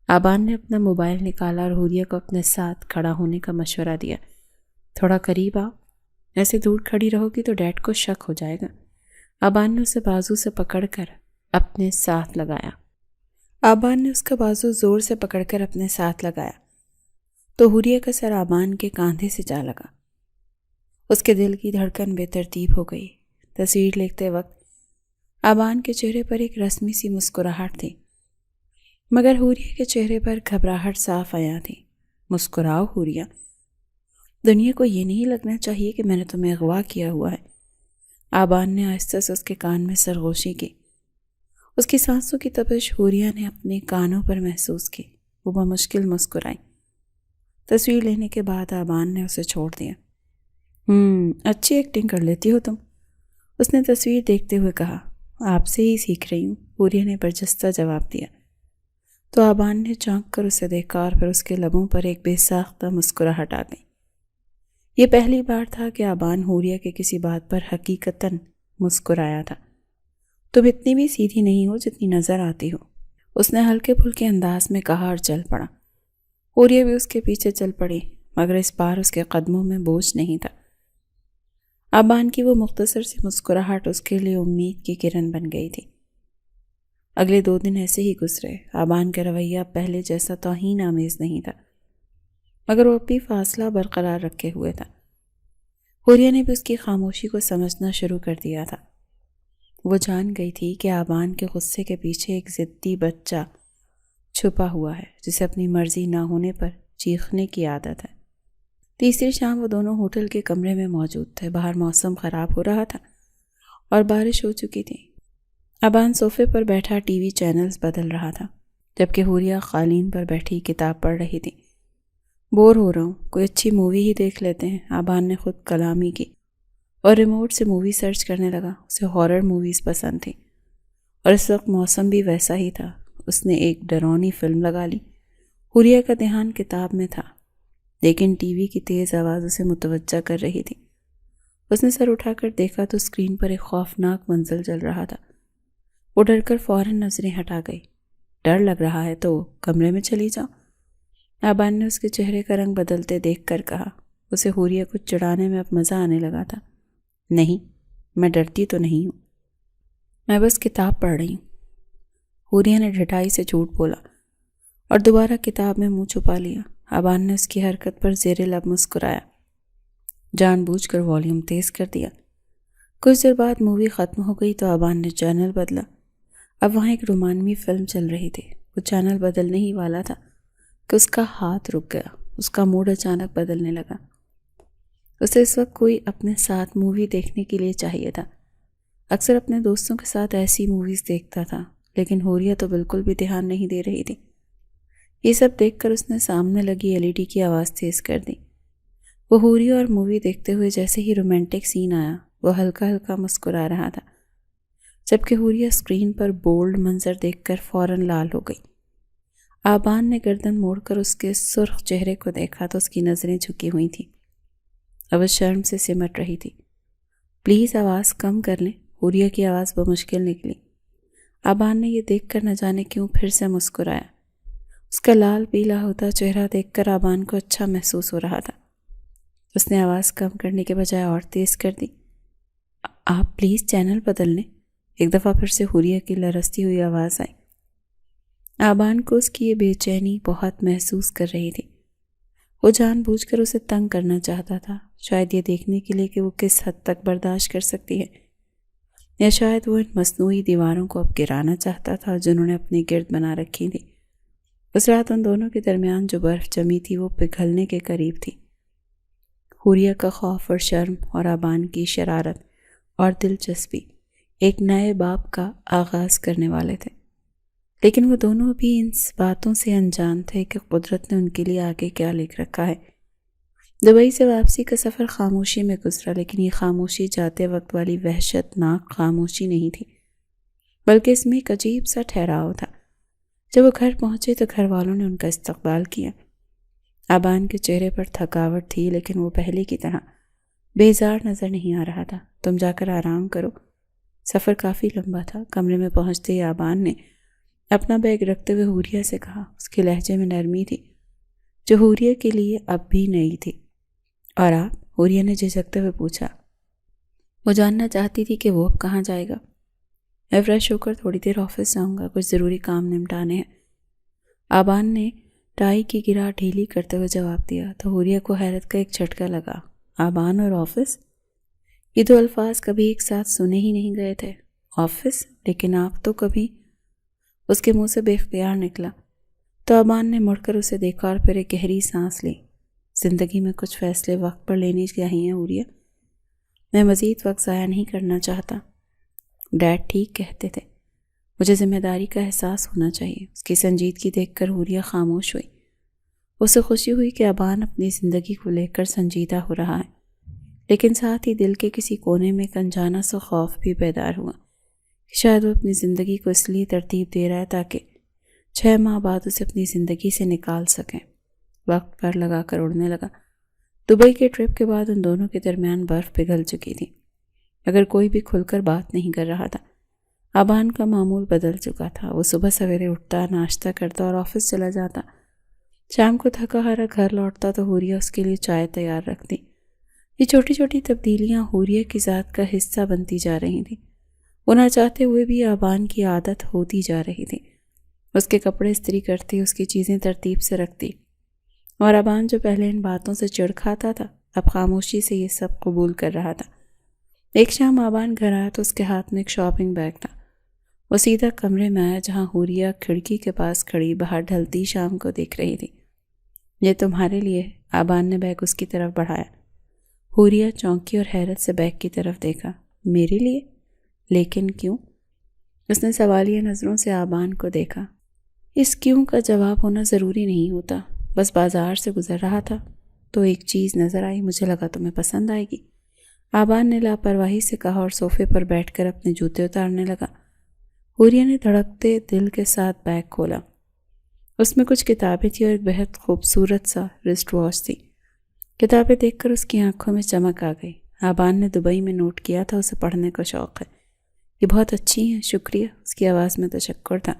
آبان نے اپنا موبائل نکالا اور حوریہ کو اپنے ساتھ کھڑا ہونے کا مشورہ دیا۔ تھوڑا قریب آؤ، ایسے دور کھڑی رہو گی تو ڈیڈ کو شک ہو جائے گا۔ آبان نے اسے بازو سے پکڑ کر اپنے ساتھ لگایا۔ آبان نے اس کا بازو زور سے پکڑ کر اپنے ساتھ لگایا تو حوریہ کا سر آبان کے کاندھے سے جا لگا۔ اس کے دل کی دھڑکن بے ترتیب ہو گئی۔ تصویر لیتے وقت آبان کے چہرے پر ایک رسمی سی مسکراہٹ تھی، مگر حوریہ کے چہرے پر گھبراہٹ صاف عیاں تھی۔ مسکراؤ حوریہ، دنیا کو یہ نہیں لگنا چاہیے کہ میں نے تمہیں اغوا کیا ہوا ہے۔ آبان نے آہستہ سے اس کے کان میں سرگوشی کی۔ اس کی سانسوں کی تپش حوریہ نے اپنے کانوں پر محسوس کی۔ وہ بمشکل مسکرائی۔ تصویر لینے کے بعد آبان نے اسے چھوڑ دیا۔ اچھی ایکٹنگ کر لیتی ہو تم، اس نے تصویر دیکھتے ہوئے کہا۔ آپ سے ہی سیکھ رہی ہوں، حوریہ نے برجستہ جواب دیا۔ تو آبان نے چونک کر اسے دیکھا اور پھر اس کے لبوں پر ایک بے ساختہ مسکراہٹ آ گئی۔ یہ پہلی بار تھا کہ آبان حوریہ کے کسی بات پر حقیقتاً مسکرایا تھا۔ تم اتنی بھی سیدھی نہیں ہو جتنی نظر آتی ہو، اس نے ہلکے پھلکے انداز میں کہا اور چل پڑا۔ حوریہ بھی اس کے پیچھے چل پڑی، مگر اس بار اس کے قدموں میں بوجھ نہیں تھا۔ آبان کی وہ مختصر سی مسکراہٹ اس کے لیے امید کی کرن بن گئی تھی۔ اگلے 2 دن ایسے ہی گزرے۔ آبان کا رویہ پہلے جیسا توہین آمیز نہیں تھا، مگر وہ اپنی فاصلہ برقرار رکھے ہوئے تھا۔ حوریہ نے بھی اس کی خاموشی کو سمجھنا شروع کر دیا تھا۔ وہ جان گئی تھی کہ آبان کے غصے کے پیچھے ایک ضدی بچہ چھپا ہوا ہے جسے اپنی مرضی نہ ہونے پر چیخنے کی عادت ہے۔ تیسری شام وہ دونوں ہوٹل کے کمرے میں موجود تھے۔ باہر موسم خراب ہو رہا تھا اور بارش ہو چکی تھی۔ آبان صوفے پر بیٹھا ٹی وی چینلز بدل رہا تھا، جبکہ حوریہ قالین پر بیٹھی کتاب پڑھ رہی تھی۔ بور ہو رہا ہوں، کوئی اچھی مووی ہی دیکھ لیتے ہیں، آبان نے خود کلامی کی اور ریموٹ سے مووی سرچ کرنے لگا۔ اسے ہارر موویز پسند تھی اور اس وقت موسم بھی ویسا ہی تھا۔ اس نے ایک ڈرونی فلم لگا لی۔ حوریہ کا دھیان کتاب میں تھا، لیکن ٹی وی کی تیز آواز اسے متوجہ کر رہی تھی۔ اس نے سر اٹھا کر دیکھا تو اسکرین پر ایک خوفناک منظر چل رہا تھا۔ وہ ڈر کر فوراً نظریں ہٹا گئی۔ ڈر لگ رہا ہے تو کمرے میں چلی جاؤ، آبان نے اس کے چہرے کا رنگ بدلتے دیکھ کر کہا۔ اسے حوریہ کو چڑھانے میں اب مزہ آنے لگا تھا۔ نہیں، میں ڈرتی تو نہیں ہوں، میں بس کتاب پڑھ رہی ہوں۔ حوریہ نے ڈھٹائی سے جھوٹ بولا اور دوبارہ کتاب میں منہ چھپا لیا۔ آبان نے اس کی حرکت پر زیر لب مسکرایا، جان بوجھ کر والیوم تیز کر دیا۔ کچھ دیر بعد مووی ختم ہو گئی تو آبان نے چینل بدلا۔ اب وہاں ایک رومانوی فلم چل رہی تھی۔ وہ چینل بدلنے ہی والا تھا کہ اس کا ہاتھ رک گیا۔ اس کا موڈ اچانک بدلنے لگا۔ اسے اس وقت کوئی اپنے ساتھ مووی دیکھنے کے لیے چاہیے تھا۔ اکثر اپنے دوستوں کے ساتھ ایسی موویز دیکھتا تھا، لیکن حوریہ تو بالکل بھی دھیان نہیں دے رہی تھی۔ یہ سب دیکھ کر اس نے سامنے لگی LED کی آواز تیز کر دی۔ وہ حوریہ اور مووی دیکھتے ہوئے جیسے ہی رومانٹک سین آیا، وہ ہلکا ہلکا مسکرا رہا تھا، جبکہ حوریہ اسکرین پر بولڈ منظر دیکھ کر فوراً لال ہو گئی۔ آبان نے گردن موڑ کر اس کے سرخ چہرے کو دیکھا تو اس کی نظریں جھکی ہوئی تھیں۔ اب شرم سے سمٹ رہی تھی۔ پلیز آواز کم کر لیں، حوریہ کی آواز بمشکل نکلی۔ آبان نے یہ دیکھ کر نہ جانے کیوں پھر سے مسکرایا۔ اس کا لال پیلا ہوتا چہرہ دیکھ کر آبان کو اچھا محسوس ہو رہا تھا۔ اس نے آواز کم کرنے کے بجائے اور تیز کر دی۔ آپ پلیز چینل بدل لیں، ایک دفعہ پھر سے حوریہ کی لرزتی ہوئی آواز آئی۔ آبان کو اس کی یہ بے چینی بہت محسوس کر رہی تھی۔ وہ جان بوجھ کر اسے تنگ کرنا چاہتا تھا، شاید یہ دیکھنے کے لیے کہ وہ کس حد تک برداشت کر سکتی ہے، یا شاید وہ ان مصنوعی دیواروں کو اب گرانا چاہتا تھا جنہوں نے اپنے گرد بنا رکھی تھی۔ اس رات ان دونوں کے درمیان جو برف جمی تھی وہ پگھلنے کے قریب تھی۔ حوریہ کا خوف اور شرم اور آبان کی شرارت اور دلچسپی ایک نئے باب کا آغاز کرنے والے تھے، لیکن وہ دونوں بھی ان باتوں سے انجان تھے کہ قدرت نے ان کے لیے آگے کیا لکھ رکھا ہے۔ دبئی سے واپسی کا سفر خاموشی میں گزرا، لیکن یہ خاموشی جاتے وقت والی وحشت ناک خاموشی نہیں تھی، بلکہ اس میں ایک عجیب سا ٹھہراؤ تھا۔ جب وہ گھر پہنچے تو گھر والوں نے ان کا استقبال کیا۔ آبان کے چہرے پر تھکاوٹ تھی، لیکن وہ پہلے کی طرح بیزار نظر نہیں آ رہا تھا۔ تم جا کر آرام کرو، سفر کافی لمبا تھا۔ کمرے میں پہنچتے ہی آبان نے اپنا بیگ رکھتے ہوئے حوریہ سے کہا۔ اس کے لہجے میں نرمی تھی جو حوریہ کے لیے اب بھی نئی تھی۔ اور آپ؟ حوریہ نے جھجکتے ہوئے پوچھا۔ وہ جاننا چاہتی تھی کہ وہ اب کہاں جائے گا۔ میں فریش ہو کر تھوڑی دیر آفس جاؤں گا، کچھ ضروری کام نمٹانے ہیں، آبان نے ٹائی کی گرا ڈھیلی کرتے ہوئے جواب دیا تو حوریہ کو حیرت کا ایک جھٹکا لگا۔ آبان اور آفس، یہ دو الفاظ کبھی ایک ساتھ سنے ہی نہیں گئے تھے۔ آفس؟ لیکن آپ تو کبھی، اس کے منہ سے بے اختیار نکلا تو آبان نے مڑ کر اسے دیکھا اور پھر ایک گہری سانس لی۔ زندگی میں کچھ فیصلے وقت پر لینے چاہیے حوریہ، میں مزید وقت ضائع نہیں کرنا چاہتا۔ ڈیڈ ٹھیک کہتے تھے، مجھے ذمہ داری کا احساس ہونا چاہیے۔ اس کی سنجیدگی دیکھ کر حوریہ خاموش ہوئی۔ اسے خوشی ہوئی کہ آبان اپنی زندگی کو لے کر سنجیدہ ہو رہا ہے، لیکن ساتھ ہی دل کے کسی کونے میں ایک انجانا سا خوف بھی بیدار ہوا کہ شاید وہ اپنی زندگی کو اس لیے ترتیب دے رہا ہے تاکہ 6 ماہ بعد اسے اپنی زندگی سے نکال سکیں۔ وقت پر لگا کر اڑنے لگا۔ دبئی کے ٹرپ کے بعد ان دونوں کے درمیان برف پگھل چکی تھی، اگر کوئی بھی کھل کر بات نہیں کر رہا تھا۔ آبان کا معمول بدل چکا تھا۔ وہ صبح سویرے اٹھتا، ناشتہ کرتا اور آفس چلا جاتا۔ شام کو تھکا ہارا گھر لوٹتا تو حوریہ اس کے لیے چائے تیار رکھتی۔ یہ چھوٹی چھوٹی تبدیلیاں حوریہ کی ذات کا حصہ بنتی جا رہی تھیں۔ وہ نہ چاہتے ہوئے بھی آبان کی عادت ہوتی جا رہی تھی۔ اس کے کپڑے استری کرتی، اس کی چیزیں ترتیب سے رکھتی، اور آبان جو پہلے ان باتوں سے چڑ کھاتا تھا اب خاموشی سے یہ سب قبول کر رہا تھا۔ ایک شام آبان گھر آیا تو اس کے ہاتھ میں ایک شاپنگ بیگ تھا۔ وہ سیدھا کمرے میں آیا جہاں حوریہ کھڑکی کے پاس کھڑی باہر ڈھلتی شام کو دیکھ رہی تھی۔ یہ تمہارے لیے، آبان نے بیگ اس کی طرف بڑھایا۔ حوریہ چونکی اور حیرت سے بیگ کی طرف دیکھا۔ میرے لیے؟ لیکن کیوں؟ اس نے سوالیہ نظروں سے آبان کو دیکھا۔ اس کیوں کا جواب ہونا ضروری نہیں ہوتا، بس بازار سے گزر رہا تھا تو ایک چیز نظر آئی، مجھے لگا تمہیں پسند آئے گی۔ آبان نے لاپرواہی سے کہا اور صوفے پر بیٹھ کر اپنے جوتے اتارنے لگا۔ حوریہ نے دھڑکتے دل کے ساتھ بیگ کھولا۔ اس میں کچھ کتابیں تھیں اور ایک بہت خوبصورت سا رسٹ واچ تھی۔ کتابیں دیکھ کر اس کی آنکھوں میں چمک آ گئی۔ آبان نے دبئی میں نوٹ کیا تھا اسے پڑھنے کا شوق ہے۔ یہ بہت اچھی ہیں، شکریہ۔ اس کی آواز میں تشکر تھا۔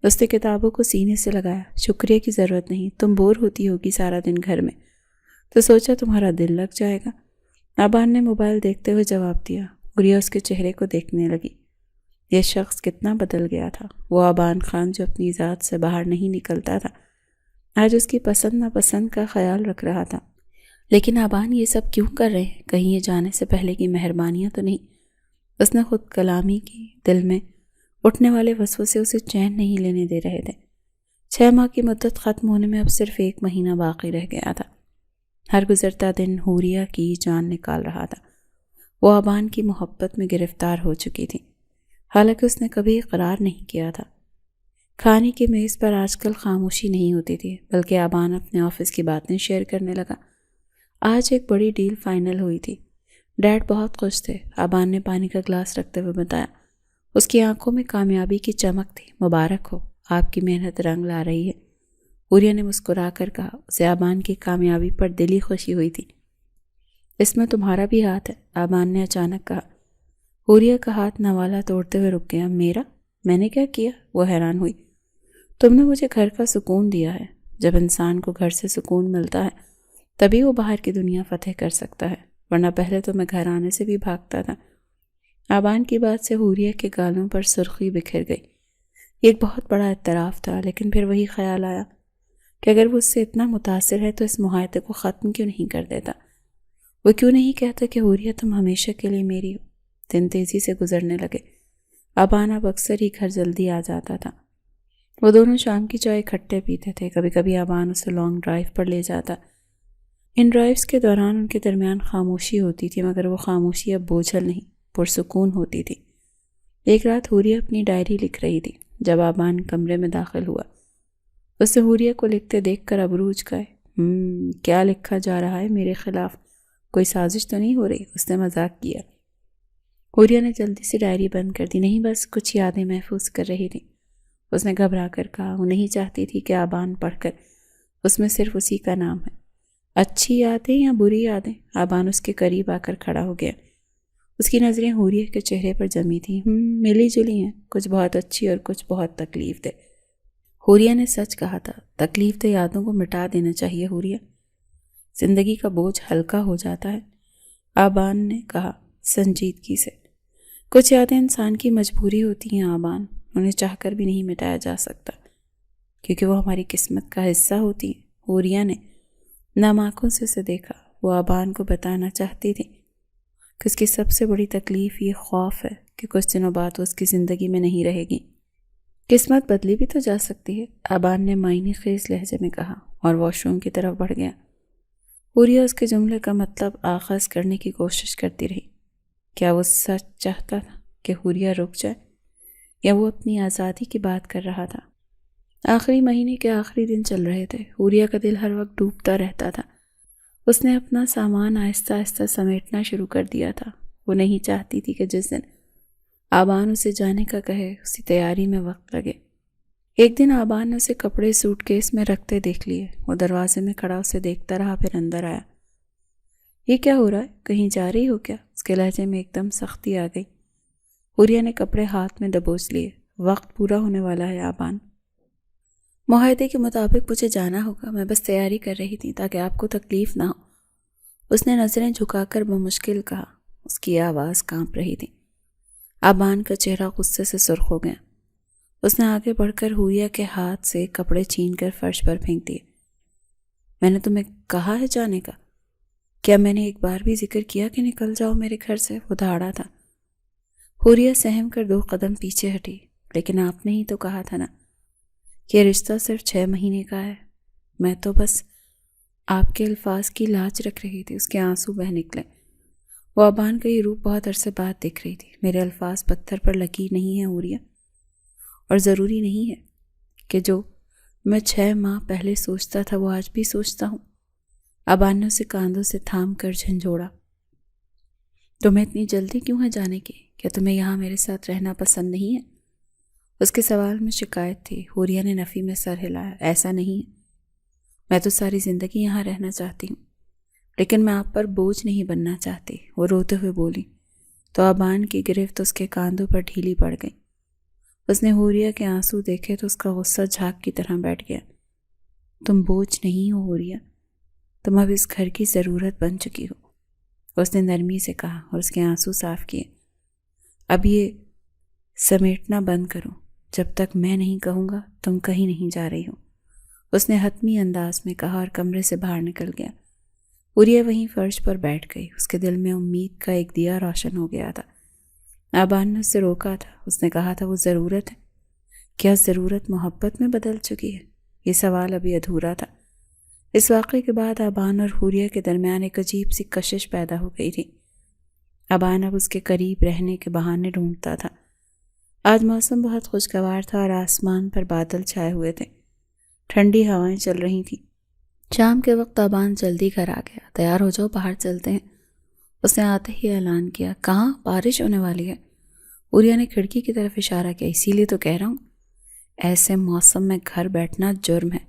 اس نے کتابوں کو سینے سے لگایا۔ شکریہ کی ضرورت نہیں، تم بور ہوتی ہوگی سارا دن گھر میں، تو سوچا تمہارا دل لگ جائے گا۔ آبان نے موبائل دیکھتے ہوئے جواب دیا۔ حوریہ اس کے چہرے کو دیکھنے لگی۔ یہ شخص کتنا بدل گیا تھا۔ وہ آبان خان جو اپنی ذات سے باہر نہیں نکلتا تھا، آج اس کی پسند ناپسند کا خیال رکھ رہا تھا۔ لیکن آبان یہ سب کیوں کر رہے ہیں؟ کہیں یہ جانے سے پہلے کی مہربانیاں تو نہیں؟ اس نے خود کلامی کی۔ دل میں اٹھنے والے وسوسے اسے چین نہیں لینے دے رہے تھے۔ 6 ماہ کی مدت ختم ہونے میں اب صرف 1 مہینہ باقی رہ گیا تھا۔ ہر گزرتا دن حوریہ کی جان نکال رہا تھا۔ وہ آبان کی محبت میں گرفتار ہو چکی تھی، حالانکہ اس نے کبھی اقرار نہیں کیا تھا۔ کھانے کی میز پر آج کل خاموشی نہیں ہوتی تھی، بلکہ آبان اپنے آفس کی باتیں شیئر کرنے لگا۔ آج ایک بڑی ڈیل فائنل ہوئی تھی۔ ڈیڈ بہت خوش تھے۔ آبان نے پانی کا گلاس رکھتے ہوئے بتایا۔ اس کی آنکھوں میں کامیابی کی چمک تھی۔ مبارک ہو، آپ کی محنت رنگ لا رہی ہے۔ حوریہ نے مسکرا کر کہا۔ اسے آبان کی کامیابی پر دلی خوشی ہوئی تھی۔ اس میں تمہارا بھی ہاتھ ہے، آبان نے اچانک کہا۔ حوریہ کا ہاتھ نوالا توڑتے ہوئے رک گیا۔ میرا؟ میں نے کیا کیا؟ وہ حیران ہوئی۔ تم نے مجھے گھر کا سکون دیا ہے۔ جب انسان کو گھر سے سکون ملتا ہے تبھی وہ باہر کی دنیا فتح کر سکتا ہے، ورنہ پہلے تو میں گھر آنے سے بھی بھاگتا تھا۔ آبان کی بات سے حوریہ کے گالوں پر سرخی بکھر گئی۔ یہ ایک بہت بڑا اعتراف تھا، لیکن پھر وہی خیال آیا کہ اگر وہ اس سے اتنا متاثر ہے تو اس معاہدے کو ختم کیوں نہیں کر دیتا؟ وہ کیوں نہیں کہتا کہ حوریہ تم ہمیشہ کے لیے میری ہو؟ دن تیزی سے گزرنے لگے۔ آبان اب اکثر ہی گھر جلدی آ جاتا تھا۔ وہ دونوں شام کی چائے اکٹھے پیتے تھے۔ کبھی کبھی آبان اسے لانگ ڈرائیو پر لے جاتا۔ ان ڈرائیوز کے دوران ان کے درمیان خاموشی ہوتی تھی، مگر وہ خاموشی اب بوجھل نہیں، پرسکون ہوتی تھی۔ ایک رات حوریہ اپنی ڈائری لکھ رہی تھی جب آبان کمرے میں داخل ہوا۔ اس نے حوریہ کو لکھتے دیکھ کر ابرو اچکائے۔ کیا لکھا جا رہا ہے میرے خلاف؟ کوئی سازش تو نہیں ہو رہی؟ اس نے مذاق کیا۔ حوریہ نے جلدی سے ڈائری بند کر دی۔ نہیں، بس کچھ یادیں محفوظ کر رہی تھی، اس نے گھبرا کر کہا۔ وہ نہیں چاہتی تھی کہ آبان پڑھ کر اس میں صرف اسی کا نام ہے۔ اچھی یادیں یا بری یادیں؟ آبان اس کے قریب آ کر کھڑا ہو گیا۔ اس کی نظریں حوریہ کے چہرے پر جمی تھیں۔ ملی جلی ہیں، کچھ بہت اچھی اور کچھ بہت تکلیف دہ۔ حوریہ نے سچ کہا تھا، تکلیف دہ یادوں کو مٹا دینا چاہیے حوریہ، زندگی کا بوجھ ہلکا ہو جاتا ہے، آبان نے کہا سنجیدگی سے۔ کچھ یادیں انسان کی مجبوری ہوتی ہیں آبان، انہیں چاہ کر بھی نہیں مٹایا جا سکتا، کیونکہ وہ ہماری قسمت کا حصہ ہوتی ہیں۔ حوریہ نے نم آنکھوں سے اسے دیکھا۔ وہ آبان کو بتانا چاہتی تھی کہ اس کی سب سے بڑی تکلیف یہ خوف ہے کہ کچھ دنوں بعد وہ اس کی زندگی میں نہیں رہے گی۔ قسمت بدلی بھی تو جا سکتی ہے، آبان نے معنی خیز لہجے میں کہا، اور واش روم کی طرف بڑھ گیا۔ حوریہ اس کے جملے کا مطلب آغاز کرنے کی کوشش کرتی رہی۔ کیا وہ سچ چاہتا تھا کہ حوریہ رک جائے، یا وہ اپنی آزادی کی بات کر رہا تھا؟ آخری مہینے کے آخری دن چل رہے تھے۔ حوریہ کا دل ہر وقت ڈوبتا رہتا تھا۔ اس نے اپنا سامان آہستہ آہستہ سمیٹنا شروع کر دیا تھا۔ وہ نہیں چاہتی تھی کہ جس دن آبان اسے جانے کا کہے اسی تیاری میں وقت لگے۔ ایک دن آبان نے اسے کپڑے سوٹ کیس میں رکھتے دیکھ لیے۔ وہ دروازے میں کھڑا اسے دیکھتا رہا، پھر اندر آیا۔ یہ کیا ہو رہا ہے؟ کہیں جا رہی ہو کیا؟ اس کے لہجے میں ایک دم سختی آ گئی۔ حوریہ نے کپڑے ہاتھ میں دبوچ لیے۔ وقت پورا ہونے والا ہے آبان، معاہدے کے مطابق مجھے جانا ہوگا، میں بس تیاری کر رہی تھی تاکہ آپ کو تکلیف نہ ہو۔ اس نے نظریں جھکا کر بمشکل کہا۔ اس کی آواز کانپ رہی تھی۔ آبان کا چہرہ غصے سے سرخ ہو گیا۔ اس نے آگے بڑھ کر حوریہ کے ہاتھ سے کپڑے چھین کر فرش پر پھینک دیے۔ میں نے تمہیں کہا ہے جانے کا؟ کیا میں نے ایک بار بھی ذکر کیا کہ نکل جاؤ میرے گھر سے؟ وہ دھاڑا تھا۔ حوریہ سہم کر 2 قدم پیچھے ہٹی۔ لیکن آپ نے ہی تو کہا تھا نا، یہ رشتہ صرف 6 مہینے کا ہے۔ میں تو بس آپ کے الفاظ کی لاج رکھ رہی تھی۔ اس کے آنسو بہہ نکلے۔ وہ آبان کا یہ روپ بہت عرصے بعد دکھ رہی تھی۔ میرے الفاظ پتھر پر لکیر نہیں ہیں حوریہ، اور ضروری نہیں ہے کہ جو میں 6 ماہ پہلے سوچتا تھا وہ آج بھی سوچتا ہوں۔ ابان نے اسے کاندھوں سے تھام کر جھنجھوڑا۔ تمہیں اتنی جلدی کیوں ہے جانے کی؟ کیا تمہیں یہاں میرے ساتھ رہنا پسند نہیں ہے؟ اس کے سوال میں شکایت تھی۔ حوریہ نے نفی میں سر ہلایا۔ ایسا نہیں ہے، میں تو ساری زندگی یہاں رہنا چاہتی ہوں، لیکن میں آپ پر بوجھ نہیں بننا چاہتی، وہ روتے ہوئے بولی۔ تو ابان کی گرفت اس کے کاندھوں پر ڈھیلی پڑ گئی۔ اس نے حوریہ کے آنسو دیکھے تو اس کا غصہ جھاگ کی طرح بیٹھ گیا۔ تم بوجھ نہیں ہو حوریہ، تم اب اس گھر کی ضرورت بن چکی ہو، اس نے نرمی سے کہا اور اس کے آنسو صاف کیے۔ اب یہ سمیٹنا بند کرو، جب تک میں نہیں کہوں گا تم کہیں نہیں جا رہی ہو، اس نے حتمی انداز میں کہا اور کمرے سے باہر نکل گیا۔ حوریہ وہیں فرش پر بیٹھ گئی۔ اس کے دل میں امید کا ایک دیا روشن ہو گیا تھا۔ ابان نے اسے روکا تھا۔ اس نے کہا تھا وہ ضرورت ہے۔ کیا ضرورت محبت میں بدل چکی ہے؟ یہ سوال ابھی ادھورا تھا۔ اس واقعے کے بعد ابان اور حوریہ کے درمیان ایک عجیب سی کشش پیدا ہو گئی تھی۔ ابان اب اس کے قریب رہنے کے بہانے ڈھونڈتا تھا۔ آج موسم بہت خوشگوار تھا اور آسمان پر بادل چھائے ہوئے تھے، ٹھنڈی ہوائیں چل رہی تھیں۔ شام کے وقت ابان جلدی گھر آ گیا۔ تیار ہو جاؤ، باہر چلتے ہیں، اس نے آتے ہی اعلان کیا۔ کہاں؟ بارش ہونے والی ہے، حوریہ نے کھڑکی کی طرف اشارہ کیا۔ اسی لیے تو کہہ رہا ہوں، ایسے موسم میں گھر بیٹھنا جرم ہے،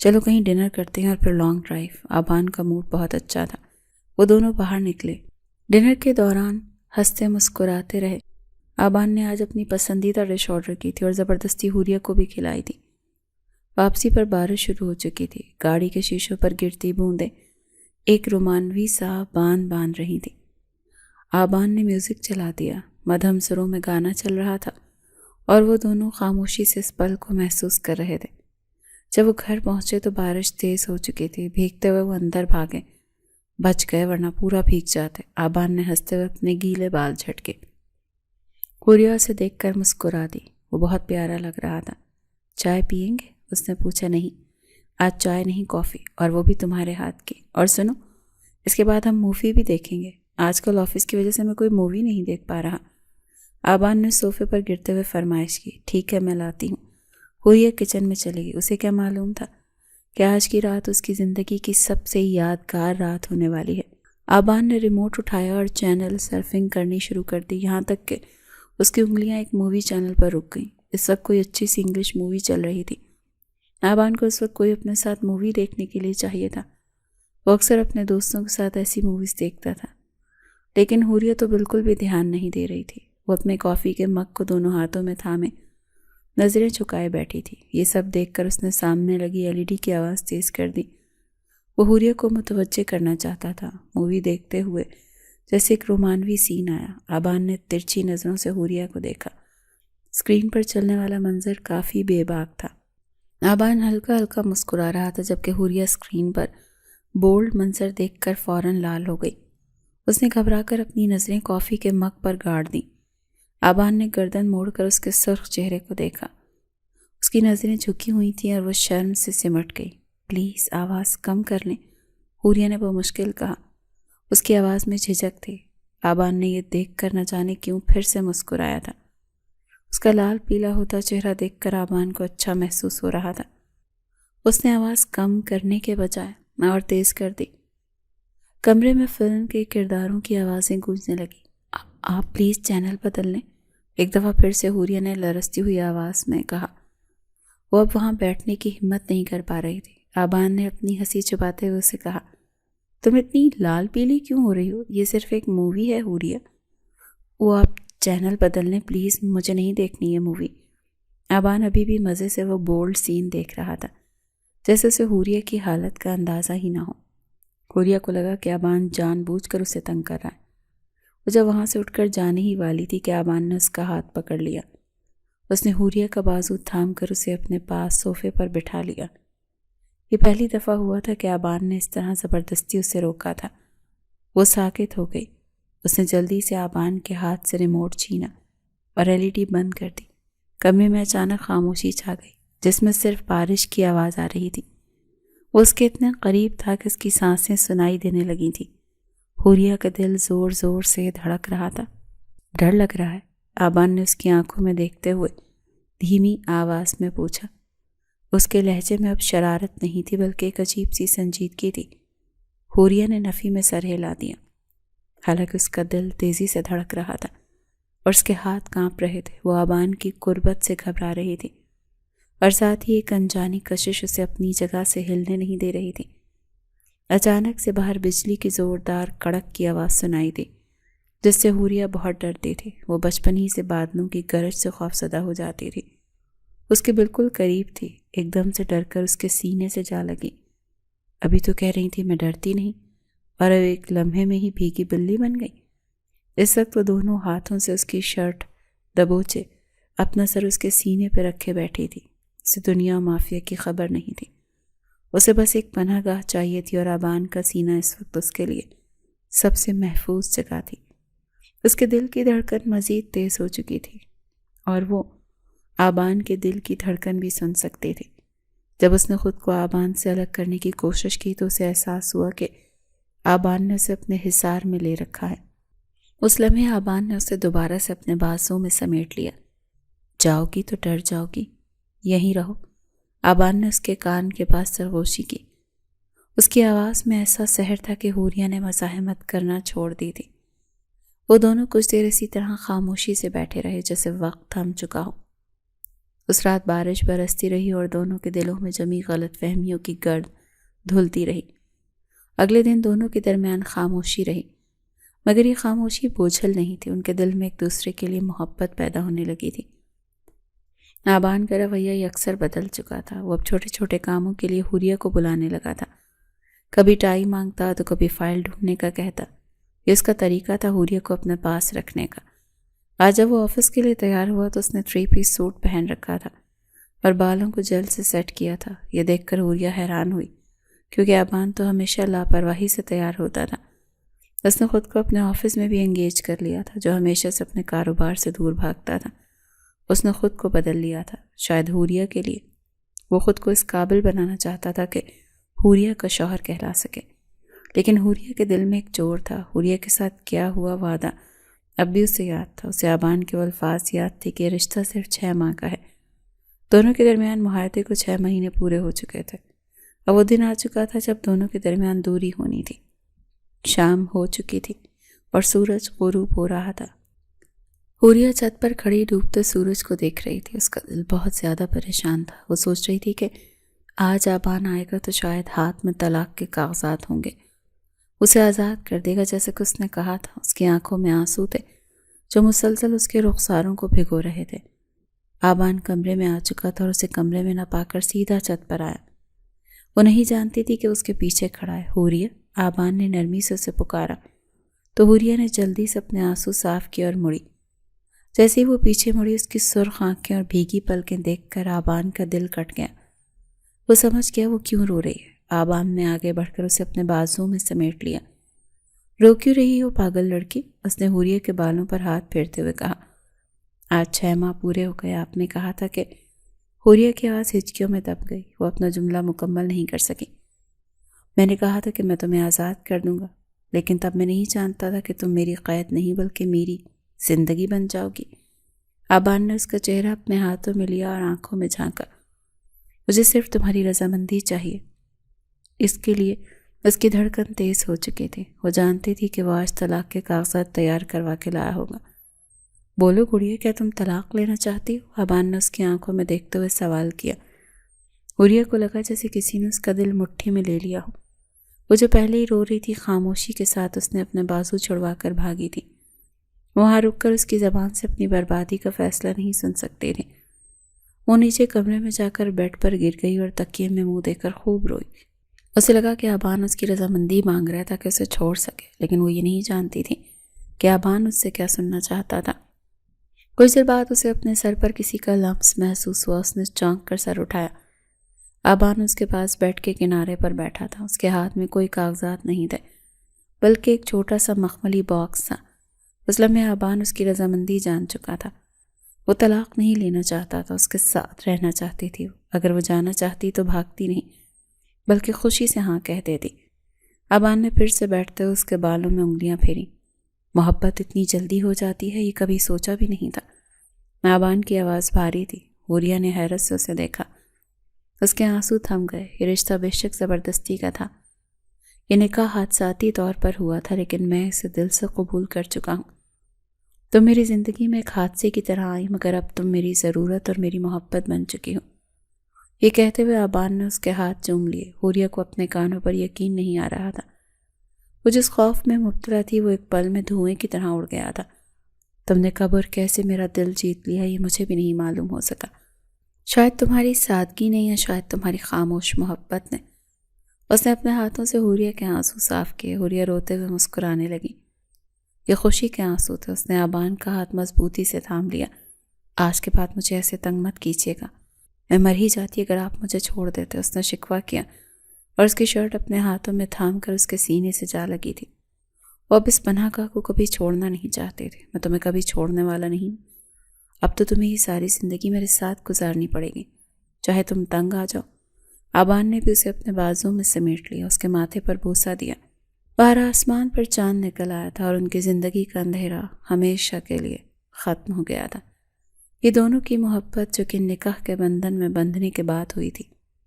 چلو کہیں ڈنر کرتے ہیں اور پھر لانگ ڈرائیو۔ ابان کا موڈ بہت اچھا تھا۔ وہ دونوں باہر نکلے۔ ڈنر کے دوران ہنستے مسکراتے رہے۔ ابان نے آج اپنی پسندیدہ ڈش آرڈر کی تھی اور زبردستی حوریہ کو بھی کھلائی تھی۔ واپسی پر بارش شروع ہو چکی تھی۔ گاڑی کے شیشوں پر گرتی بوندیں ایک رومانوی سا باندھ رہی تھی۔ ابان نے میوزک چلا دیا۔ مدھم سروں میں گانا چل رہا تھا اور وہ دونوں خاموشی سے اس پل کو محسوس کر رہے تھے۔ جب وہ گھر پہنچے تو بارش تیز ہو چکی تھی۔ بھیگتے ہوئے وہ اندر بھاگے، بچ گئے ورنہ پورا بھیگ جاتے۔ ابان نے ہنستے ہوئے اپنے گیلے بال جھٹکے۔ حوریہ اسے دیکھ کر مسکرا دی۔ وہ بہت پیارا لگ رہا تھا۔ چائے پئیں گے؟ اس نے پوچھا۔ نہیں، آج چائے نہیں، کافی، اور وہ بھی تمہارے ہاتھ کی۔ اور سنو، اس کے بعد ہم مووی بھی دیکھیں گے۔ آج کل آفس کی وجہ سے میں کوئی مووی نہیں دیکھ پا رہا۔ ابان نے صوفے پر گرتے ہوئے فرمائش کی۔ ٹھیک ہے، میں لاتی ہوں۔ حوریہ کچن میں چلے گئی۔ اسے کیا معلوم تھا کہ آج کی رات اس کی زندگی کی سب سے یادگار رات ہونے والی ہے۔ ابان نے ریموٹ اٹھایا اور چینل سرفنگ کرنی شروع کر دی، یہاں تک کہ اس کی انگلیاں ایک مووی چینل پر رک گئیں۔ اس وقت کوئی اچھی سی انگلش مووی چل رہی تھی۔ ابان کو اس وقت کوئی اپنے ساتھ مووی دیکھنے کے لیے چاہیے تھا۔ وہ اکثر اپنے دوستوں کے ساتھ ایسی موویز دیکھتا تھا، لیکن حوریہ تو بالکل بھی دھیان نہیں دے رہی تھی۔ وہ اپنے کافی کے مگ کو دونوں ہاتھوں میں تھامے نظریں جھکائے بیٹھی تھی۔ یہ سب دیکھ کر اس نے سامنے لگی LED کی آواز تیز کر دی۔ وہ حوریہ کو متوجہ کرنا چاہتا تھا۔ مووی دیکھتے ہوئے جیسے ایک رومانوی سین آیا۔ ابان نے ترچھی نظروں سے حوریہ کو دیکھا۔ اسکرین پر چلنے والا منظر کافی بے باک تھا۔ ابان ہلکا ہلکا مسکرا رہا تھا، جبکہ حوریہ اسکرین پر بولڈ منظر دیکھ کر فوراً لال ہو گئی۔ اس نے گھبرا کر اپنی نظریں کافی کے مگ پر گاڑ دیں۔ ابان نے گردن موڑ کر اس کے سرخ چہرے کو دیکھا۔ اس کی نظریں جھکی ہوئی تھیں اور وہ شرم سے سمٹ گئی۔ پلیز آواز کم کر لیں، حوریہ نے بمشکل کہا۔ اس کی آواز میں جھجک تھی۔ ابان نے یہ دیکھ کر نہ جانے کیوں پھر سے مسکرایا تھا۔ اس کا لال پیلا ہوتا چہرہ دیکھ کر ابان کو اچھا محسوس ہو رہا تھا۔ اس نے آواز کم کرنے کے بجائے اور تیز کر دی۔ کمرے میں فلم کے کرداروں کی آوازیں گونجنے لگی۔ آپ پلیز چینل بدل لیں، ایک دفعہ پھر سے حوریہ نے لرزتی ہوئی آواز میں کہا۔ وہ اب وہاں بیٹھنے کی ہمت نہیں کر پا رہی تھی۔ ابان نے اپنی ہنسی چھپاتے ہوئے اسے کہا، تم اتنی لال پیلی کیوں ہو رہی ہو؟ یہ صرف ایک مووی ہے حوریہ۔ وہ آپ چینل بدل لیں پلیز، مجھے نہیں دیکھنی یہ مووی۔ ابان ابھی بھی مزے سے وہ بولڈ سین دیکھ رہا تھا، جیسے اسے حوریہ کی حالت کا اندازہ ہی نہ ہو۔ حوریہ کو لگا کہ ابان جان بوجھ کر اسے تنگ کر رہا ہے۔ وہ جب وہاں سے اٹھ کر جانے ہی والی تھی کہ ابان نے اس کا ہاتھ پکڑ لیا۔ اس نے حوریہ کا بازو تھام کر اسے اپنے پاس صوفے پر بٹھا لیا۔ یہ پہلی دفعہ ہوا تھا کہ ابان نے اس طرح زبردستی اسے روکا تھا۔ وہ ساکت ہو گئی۔ اس نے جلدی سے ابان کے ہاتھ سے ریموٹ چھینا اور LED بند کر دی۔ کمرے میں اچانک خاموشی چھا گئی، جس میں صرف بارش کی آواز آ رہی تھی۔ وہ اس کے اتنے قریب تھا کہ اس کی سانسیں سنائی دینے لگی تھیں۔ حوریہ کا دل زور زور سے دھڑک رہا تھا۔ ڈر لگ رہا ہے؟ ابان نے اس کی آنکھوں میں دیکھتے ہوئے دھیمی آواز میں پوچھا۔ اس کے لہجے میں اب شرارت نہیں تھی بلکہ ایک عجیب سی سنجیدگی تھی۔ حوریہ نے نفی میں سر ہلا دیا، حالانکہ اس کا دل تیزی سے دھڑک رہا تھا اور اس کے ہاتھ کانپ رہے تھے۔ وہ آبان کی قربت سے گھبرا رہی تھی اور ساتھ ہی ایک انجانی کشش اسے اپنی جگہ سے ہلنے نہیں دے رہی تھی۔ اچانک سے باہر بجلی کی زوردار کڑک کی آواز سنائی دی، جس سے حوریہ بہت ڈرتی تھی۔ وہ بچپن ہی سے بادلوں کی گرج سے خوفزدہ ہو جاتی تھی۔ اس کے بالکل قریب تھی، ایک دم سے ڈر کر اس کے سینے سے جا لگی۔ ابھی تو کہہ رہی تھی میں ڈرتی نہیں، اور اب ایک لمحے میں ہی بھیگی بلی بن گئی۔ اس وقت وہ دونوں ہاتھوں سے اس کی شرٹ دبوچے اپنا سر اس کے سینے پہ رکھے بیٹھی تھی۔ اسے دنیا و مافیا کی خبر نہیں تھی، اسے بس ایک پناہ گاہ چاہیے تھی، اور آبان کا سینہ اس وقت اس کے لیے سب سے محفوظ جگہ تھی۔ اس کے دل کی دھڑکن مزید تیز ہو چکی تھی، اور وہ آبان کے دل کی دھڑکن بھی سن سکتی تھی۔ جب اس نے خود کو آبان سے الگ کرنے کی کوشش کی تو اسے احساس ہوا کہ آبان نے اسے اپنے حصار میں لے رکھا ہے۔ اس لمحے آبان نے اسے دوبارہ سے اپنے بازوں میں سمیٹ لیا۔ جاؤ گی تو ڈر جاؤ گی، یہیں رہو۔ آبان نے اس کے کان کے پاس سرگوشی کی۔ اس کی آواز میں ایسا سحر تھا کہ حوریہ نے مزاحمت کرنا چھوڑ دی تھی۔ وہ دونوں کچھ دیر اسی طرح خاموشی سے بیٹھے رہے جیسے وقت تھم چکا ہو۔ اس رات بارش برستی رہی اور دونوں کے دلوں میں جمی غلط فہمیوں کی گرد دھلتی رہی۔ اگلے دن دونوں کے درمیان خاموشی رہی، مگر یہ خاموشی بوجھل نہیں تھی۔ ان کے دل میں ایک دوسرے کے لیے محبت پیدا ہونے لگی تھی۔ آبان کا رویہ اکثر بدل چکا تھا۔ وہ اب چھوٹے چھوٹے کاموں کے لیے حوریہ کو بلانے لگا تھا۔ کبھی ٹائی مانگتا تو کبھی فائل ڈھونڈنے کا کہتا۔ یہ اس کا طریقہ تھا حوریہ کو اپنے پاس رکھنے کا۔ آج جب وہ آفس کے لیے تیار ہوا تو اس نے 3 پیس سوٹ پہن رکھا تھا اور بالوں کو جل سے سیٹ کیا تھا۔ یہ دیکھ کر حوریہ حیران ہوئی، کیونکہ آبان تو ہمیشہ لاپرواہی سے تیار ہوتا تھا۔ اس نے خود کو اپنے آفس میں بھی انگیج کر لیا تھا، جو ہمیشہ سے اپنے کاروبار سے دور بھاگتا تھا۔ اس نے خود کو بدل لیا تھا، شاید حوریہ کے لیے۔ وہ خود کو اس قابل بنانا چاہتا تھا کہ حوریہ کا شوہر کہلا سکے، لیکن حوریہ کے دل میں ایک چور تھا۔ حوریہ کے ساتھ کیا ہوا وعدہ اب بھی اسے یاد تھا۔ اسے آبان کے الفاظ یاد تھے کہ رشتہ صرف 6 ماہ کا ہے۔ دونوں کے درمیان معاہدے کو 6 مہینے پورے ہو چکے تھے۔ اب وہ دن آ چکا تھا جب دونوں کے درمیان دوری ہونی تھی۔ شام ہو چکی تھی اور سورج غروب ہو رہا تھا۔ حوریہ چھت پر کھڑی ڈوبتے سورج کو دیکھ رہی تھی۔ اس کا دل بہت زیادہ پریشان تھا۔ وہ سوچ رہی تھی کہ آج آبان آئے گا تو شاید ہاتھ میں طلاق کے کاغذات ہوں گے، اسے آزاد کر دے گا جیسے کہ اس نے کہا تھا۔ اس کی آنکھوں میں آنسو تھے جو مسلسل اس کے رخساروں کو بھگو رہے تھے۔ آبان کمرے میں آ چکا تھا اور اسے کمرے میں نہ پا کر سیدھا چھت پر آیا۔ وہ نہیں جانتی تھی کہ اس کے پیچھے کھڑا ہے۔ حوریہ، آبان نے نرمی سے اسے پکارا تو حوریہ نے جلدی سے اپنے آنسو صاف کیے اور مڑی۔ جیسے ہی وہ پیچھے مڑی، اس کی سرخ آنکھیں اور بھیگی پلکیں دیکھ کر آبان کا دل کٹ گیا۔ وہ سمجھ گیا وہ کیوں رو رہی ہے۔ آبان نے آگے بڑھ کر اسے اپنے بازوں میں سمیٹ لیا۔ رو کیوں رہی ہو پاگل لڑکی؟ اس نے حوریہ کے بالوں پر ہاتھ پھیرتے ہوئے کہا۔ آج 6 ماہ پورے ہو گئے، آپ نے کہا تھا کہ… حوریہ کی آواز ہچکیوں میں دب گئی۔ وہ اپنا جملہ مکمل نہیں کر سکی۔ میں نے کہا تھا کہ میں تمہیں آزاد کر دوں گا، لیکن تب میں نہیں جانتا تھا کہ تم میری قید نہیں بلکہ میری زندگی بن جاؤ گی۔ آبان نے اس کا چہرہ اپنے ہاتھوں میں لیا اور آنکھوں میں جھانکا۔ مجھے صرف تمہاری رضامندی چاہیے۔ اس کے لیے اس کی دھڑکن تیز ہو چکی تھی۔ وہ جانتی تھی کہ وہ آج طلاق کے کاغذات تیار کروا کے لایا ہوگا۔ بولو گڑیا، کیا تم طلاق لینا چاہتی ہو؟ آبان نے اس کی آنکھوں میں دیکھتے ہوئے سوال کیا۔ حوریہ کو لگا جیسے کسی نے اس کا دل مٹھی میں لے لیا ہو۔ وہ جو پہلے ہی رو رہی تھی، خاموشی کے ساتھ اس نے اپنے بازو چھڑوا کر بھاگی تھی۔ وہاں رک کر اس کی زبان سے اپنی بربادی کا فیصلہ نہیں سن سکتے تھے۔ وہ نیچے کمرے میں جا کر بیڈ پر گر گئی اور تکیے میں منہ دے کر خوب روئی۔ اسے لگا کہ آبان اس کی رضامندی مانگ رہا تھا کہ اسے چھوڑ سکے، لیکن وہ یہ نہیں جانتی تھی کہ آبان اس سے کیا سننا چاہتا تھا۔ کچھ دیر بعد اسے اپنے سر پر کسی کا لمس محسوس ہوا۔ اس نے چونک کر سر اٹھایا۔ آبان اس کے پاس بیڈ کے کنارے پر بیٹھا تھا۔ اس کے ہاتھ میں کوئی کاغذات نہیں تھے، بلکہ ایک چھوٹا سا مخملی باکس تھا۔ اس لمحے آبان اس کی رضامندی جان چکا تھا۔ وہ طلاق نہیں لینا چاہتا تھا، اس کے ساتھ رہنا چاہتی تھی۔ اگر وہ جانا چاہتی تو بھاگتی نہیں، بلکہ خوشی سے ہاں کہہ دیتی۔ آبان نے پھر سے بیٹھتے ہوئے اس کے بالوں میں انگلیاں پھیری۔ محبت اتنی جلدی ہو جاتی ہے، یہ کبھی سوچا بھی نہیں تھا۔ آبان کی آواز بھاری تھی۔ حوریہ نے حیرت سے اسے دیکھا۔ اس کے آنسو تھم گئے۔ یہ رشتہ بے شک زبردستی کا تھا، یہ نکاح حادثاتی طور پر ہوا تھا، لیکن میں اسے دل سے قبول کر چکا ہوں۔ تم میری زندگی میں ایک حادثے کی طرح آئی، مگر اب تم میری ضرورت اور میری محبت بن چکی ہو۔ یہ کہتے ہوئے آبان نے اس کے ہاتھ چوم لیے۔ حوریہ کو اپنے کانوں پر یقین نہیں آ رہا تھا۔ وہ جس خوف میں مبتلا تھی وہ ایک پل میں دھوئیں کی طرح اڑ گیا تھا۔ تم نے کب اور کیسے میرا دل جیت لیا یہ مجھے بھی نہیں معلوم ہو سکا۔ شاید تمہاری سادگی نے یا شاید تمہاری خاموش محبت نے۔ اس نے اپنے ہاتھوں سے حوریہ کے آنسو صاف کیے۔ حوریہ روتے ہوئے مسکرانے لگی۔ یہ خوشی کے آنسو تھے۔ اس نے آبان کا ہاتھ مضبوطی سے تھام لیا۔ آج کے بعد مجھے ایسے تنگ مت کیجیے گا، میں مر ہی جاتی اگر آپ مجھے چھوڑ دیتے۔ اس نے شکوہ کیا اور اس کی شرٹ اپنے ہاتھوں میں تھام کر اس کے سینے سے جا لگی تھی۔ وہ اب اس پناہ گاہ کو کبھی چھوڑنا نہیں چاہتے تھے۔ میں تمہیں کبھی چھوڑنے والا نہیں، اب تو تمہیں یہ ساری زندگی میرے ساتھ گزارنی پڑے گی، چاہے تم تنگ آ جاؤ۔ آبان نے بھی اسے اپنے بازوں میں سمیٹ لیا، اس کے ماتھے پر بوسہ دیا۔ باہر آسمان پر چاند نکل آیا تھا اور ان کی زندگی کا اندھیرا ہمیشہ کے لیے ختم ہو گیا تھا۔ یہ دونوں کی محبت جو کہ نکاح کے بندھن میں بندھنے کے بعد ہوئی تھی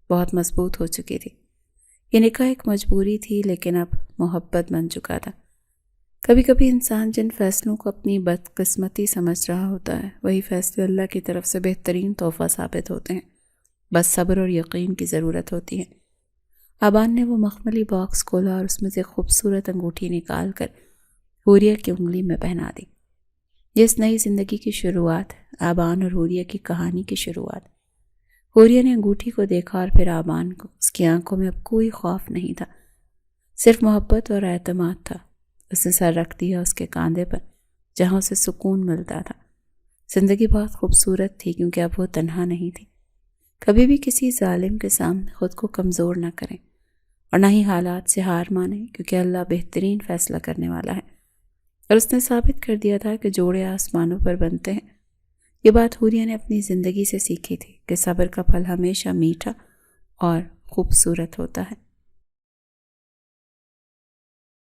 بہت مضبوط ہو چکی تھی۔ یہ نکاح ایک مجبوری تھی لیکن اب محبت بن چکا تھا۔ کبھی کبھی انسان جن فیصلوں کو اپنی بدقسمتی سمجھ رہا ہوتا ہے وہی فیصلے اللہ کی طرف سے بہترین تحفہ ثابت ہوتے ہیں۔ بس صبر اور یقین کی ضرورت ہوتی ہے۔ آبان نے وہ مخملی باکس کھولا اور اس میں سے خوبصورت انگوٹھی نکال کر حوریہ کی انگلی میں پہنا دی۔ یہ اس نئی زندگی کی شروعات ہے، آبان اور حوریہ کی کہانی کی شروعات۔ حوریہ نے انگوٹھی کو دیکھا اور پھر آبان کو۔ اس کی آنکھوں میں اب کوئی خوف نہیں تھا، صرف محبت اور اعتماد تھا۔ اس نے سر رکھ دیا اس کے کاندھے پر جہاں اسے سکون ملتا تھا۔ زندگی بہت خوبصورت تھی کیونکہ اب وہ تنہا نہیں تھی۔ کبھی بھی کسی ظالم کے سامنے خود کو کمزور نہ کریں اور نہ ہی حالات سے ہار مانیں، کیونکہ اللہ بہترین فیصلہ کرنے والا ہے۔ اور اس نے ثابت کر دیا تھا کہ جوڑے آسمانوں پر بنتے ہیں۔ یہ بات حوریہ نے اپنی زندگی سے سیکھی تھی کہ صبر کا پھل ہمیشہ میٹھا اور خوبصورت ہوتا ہے۔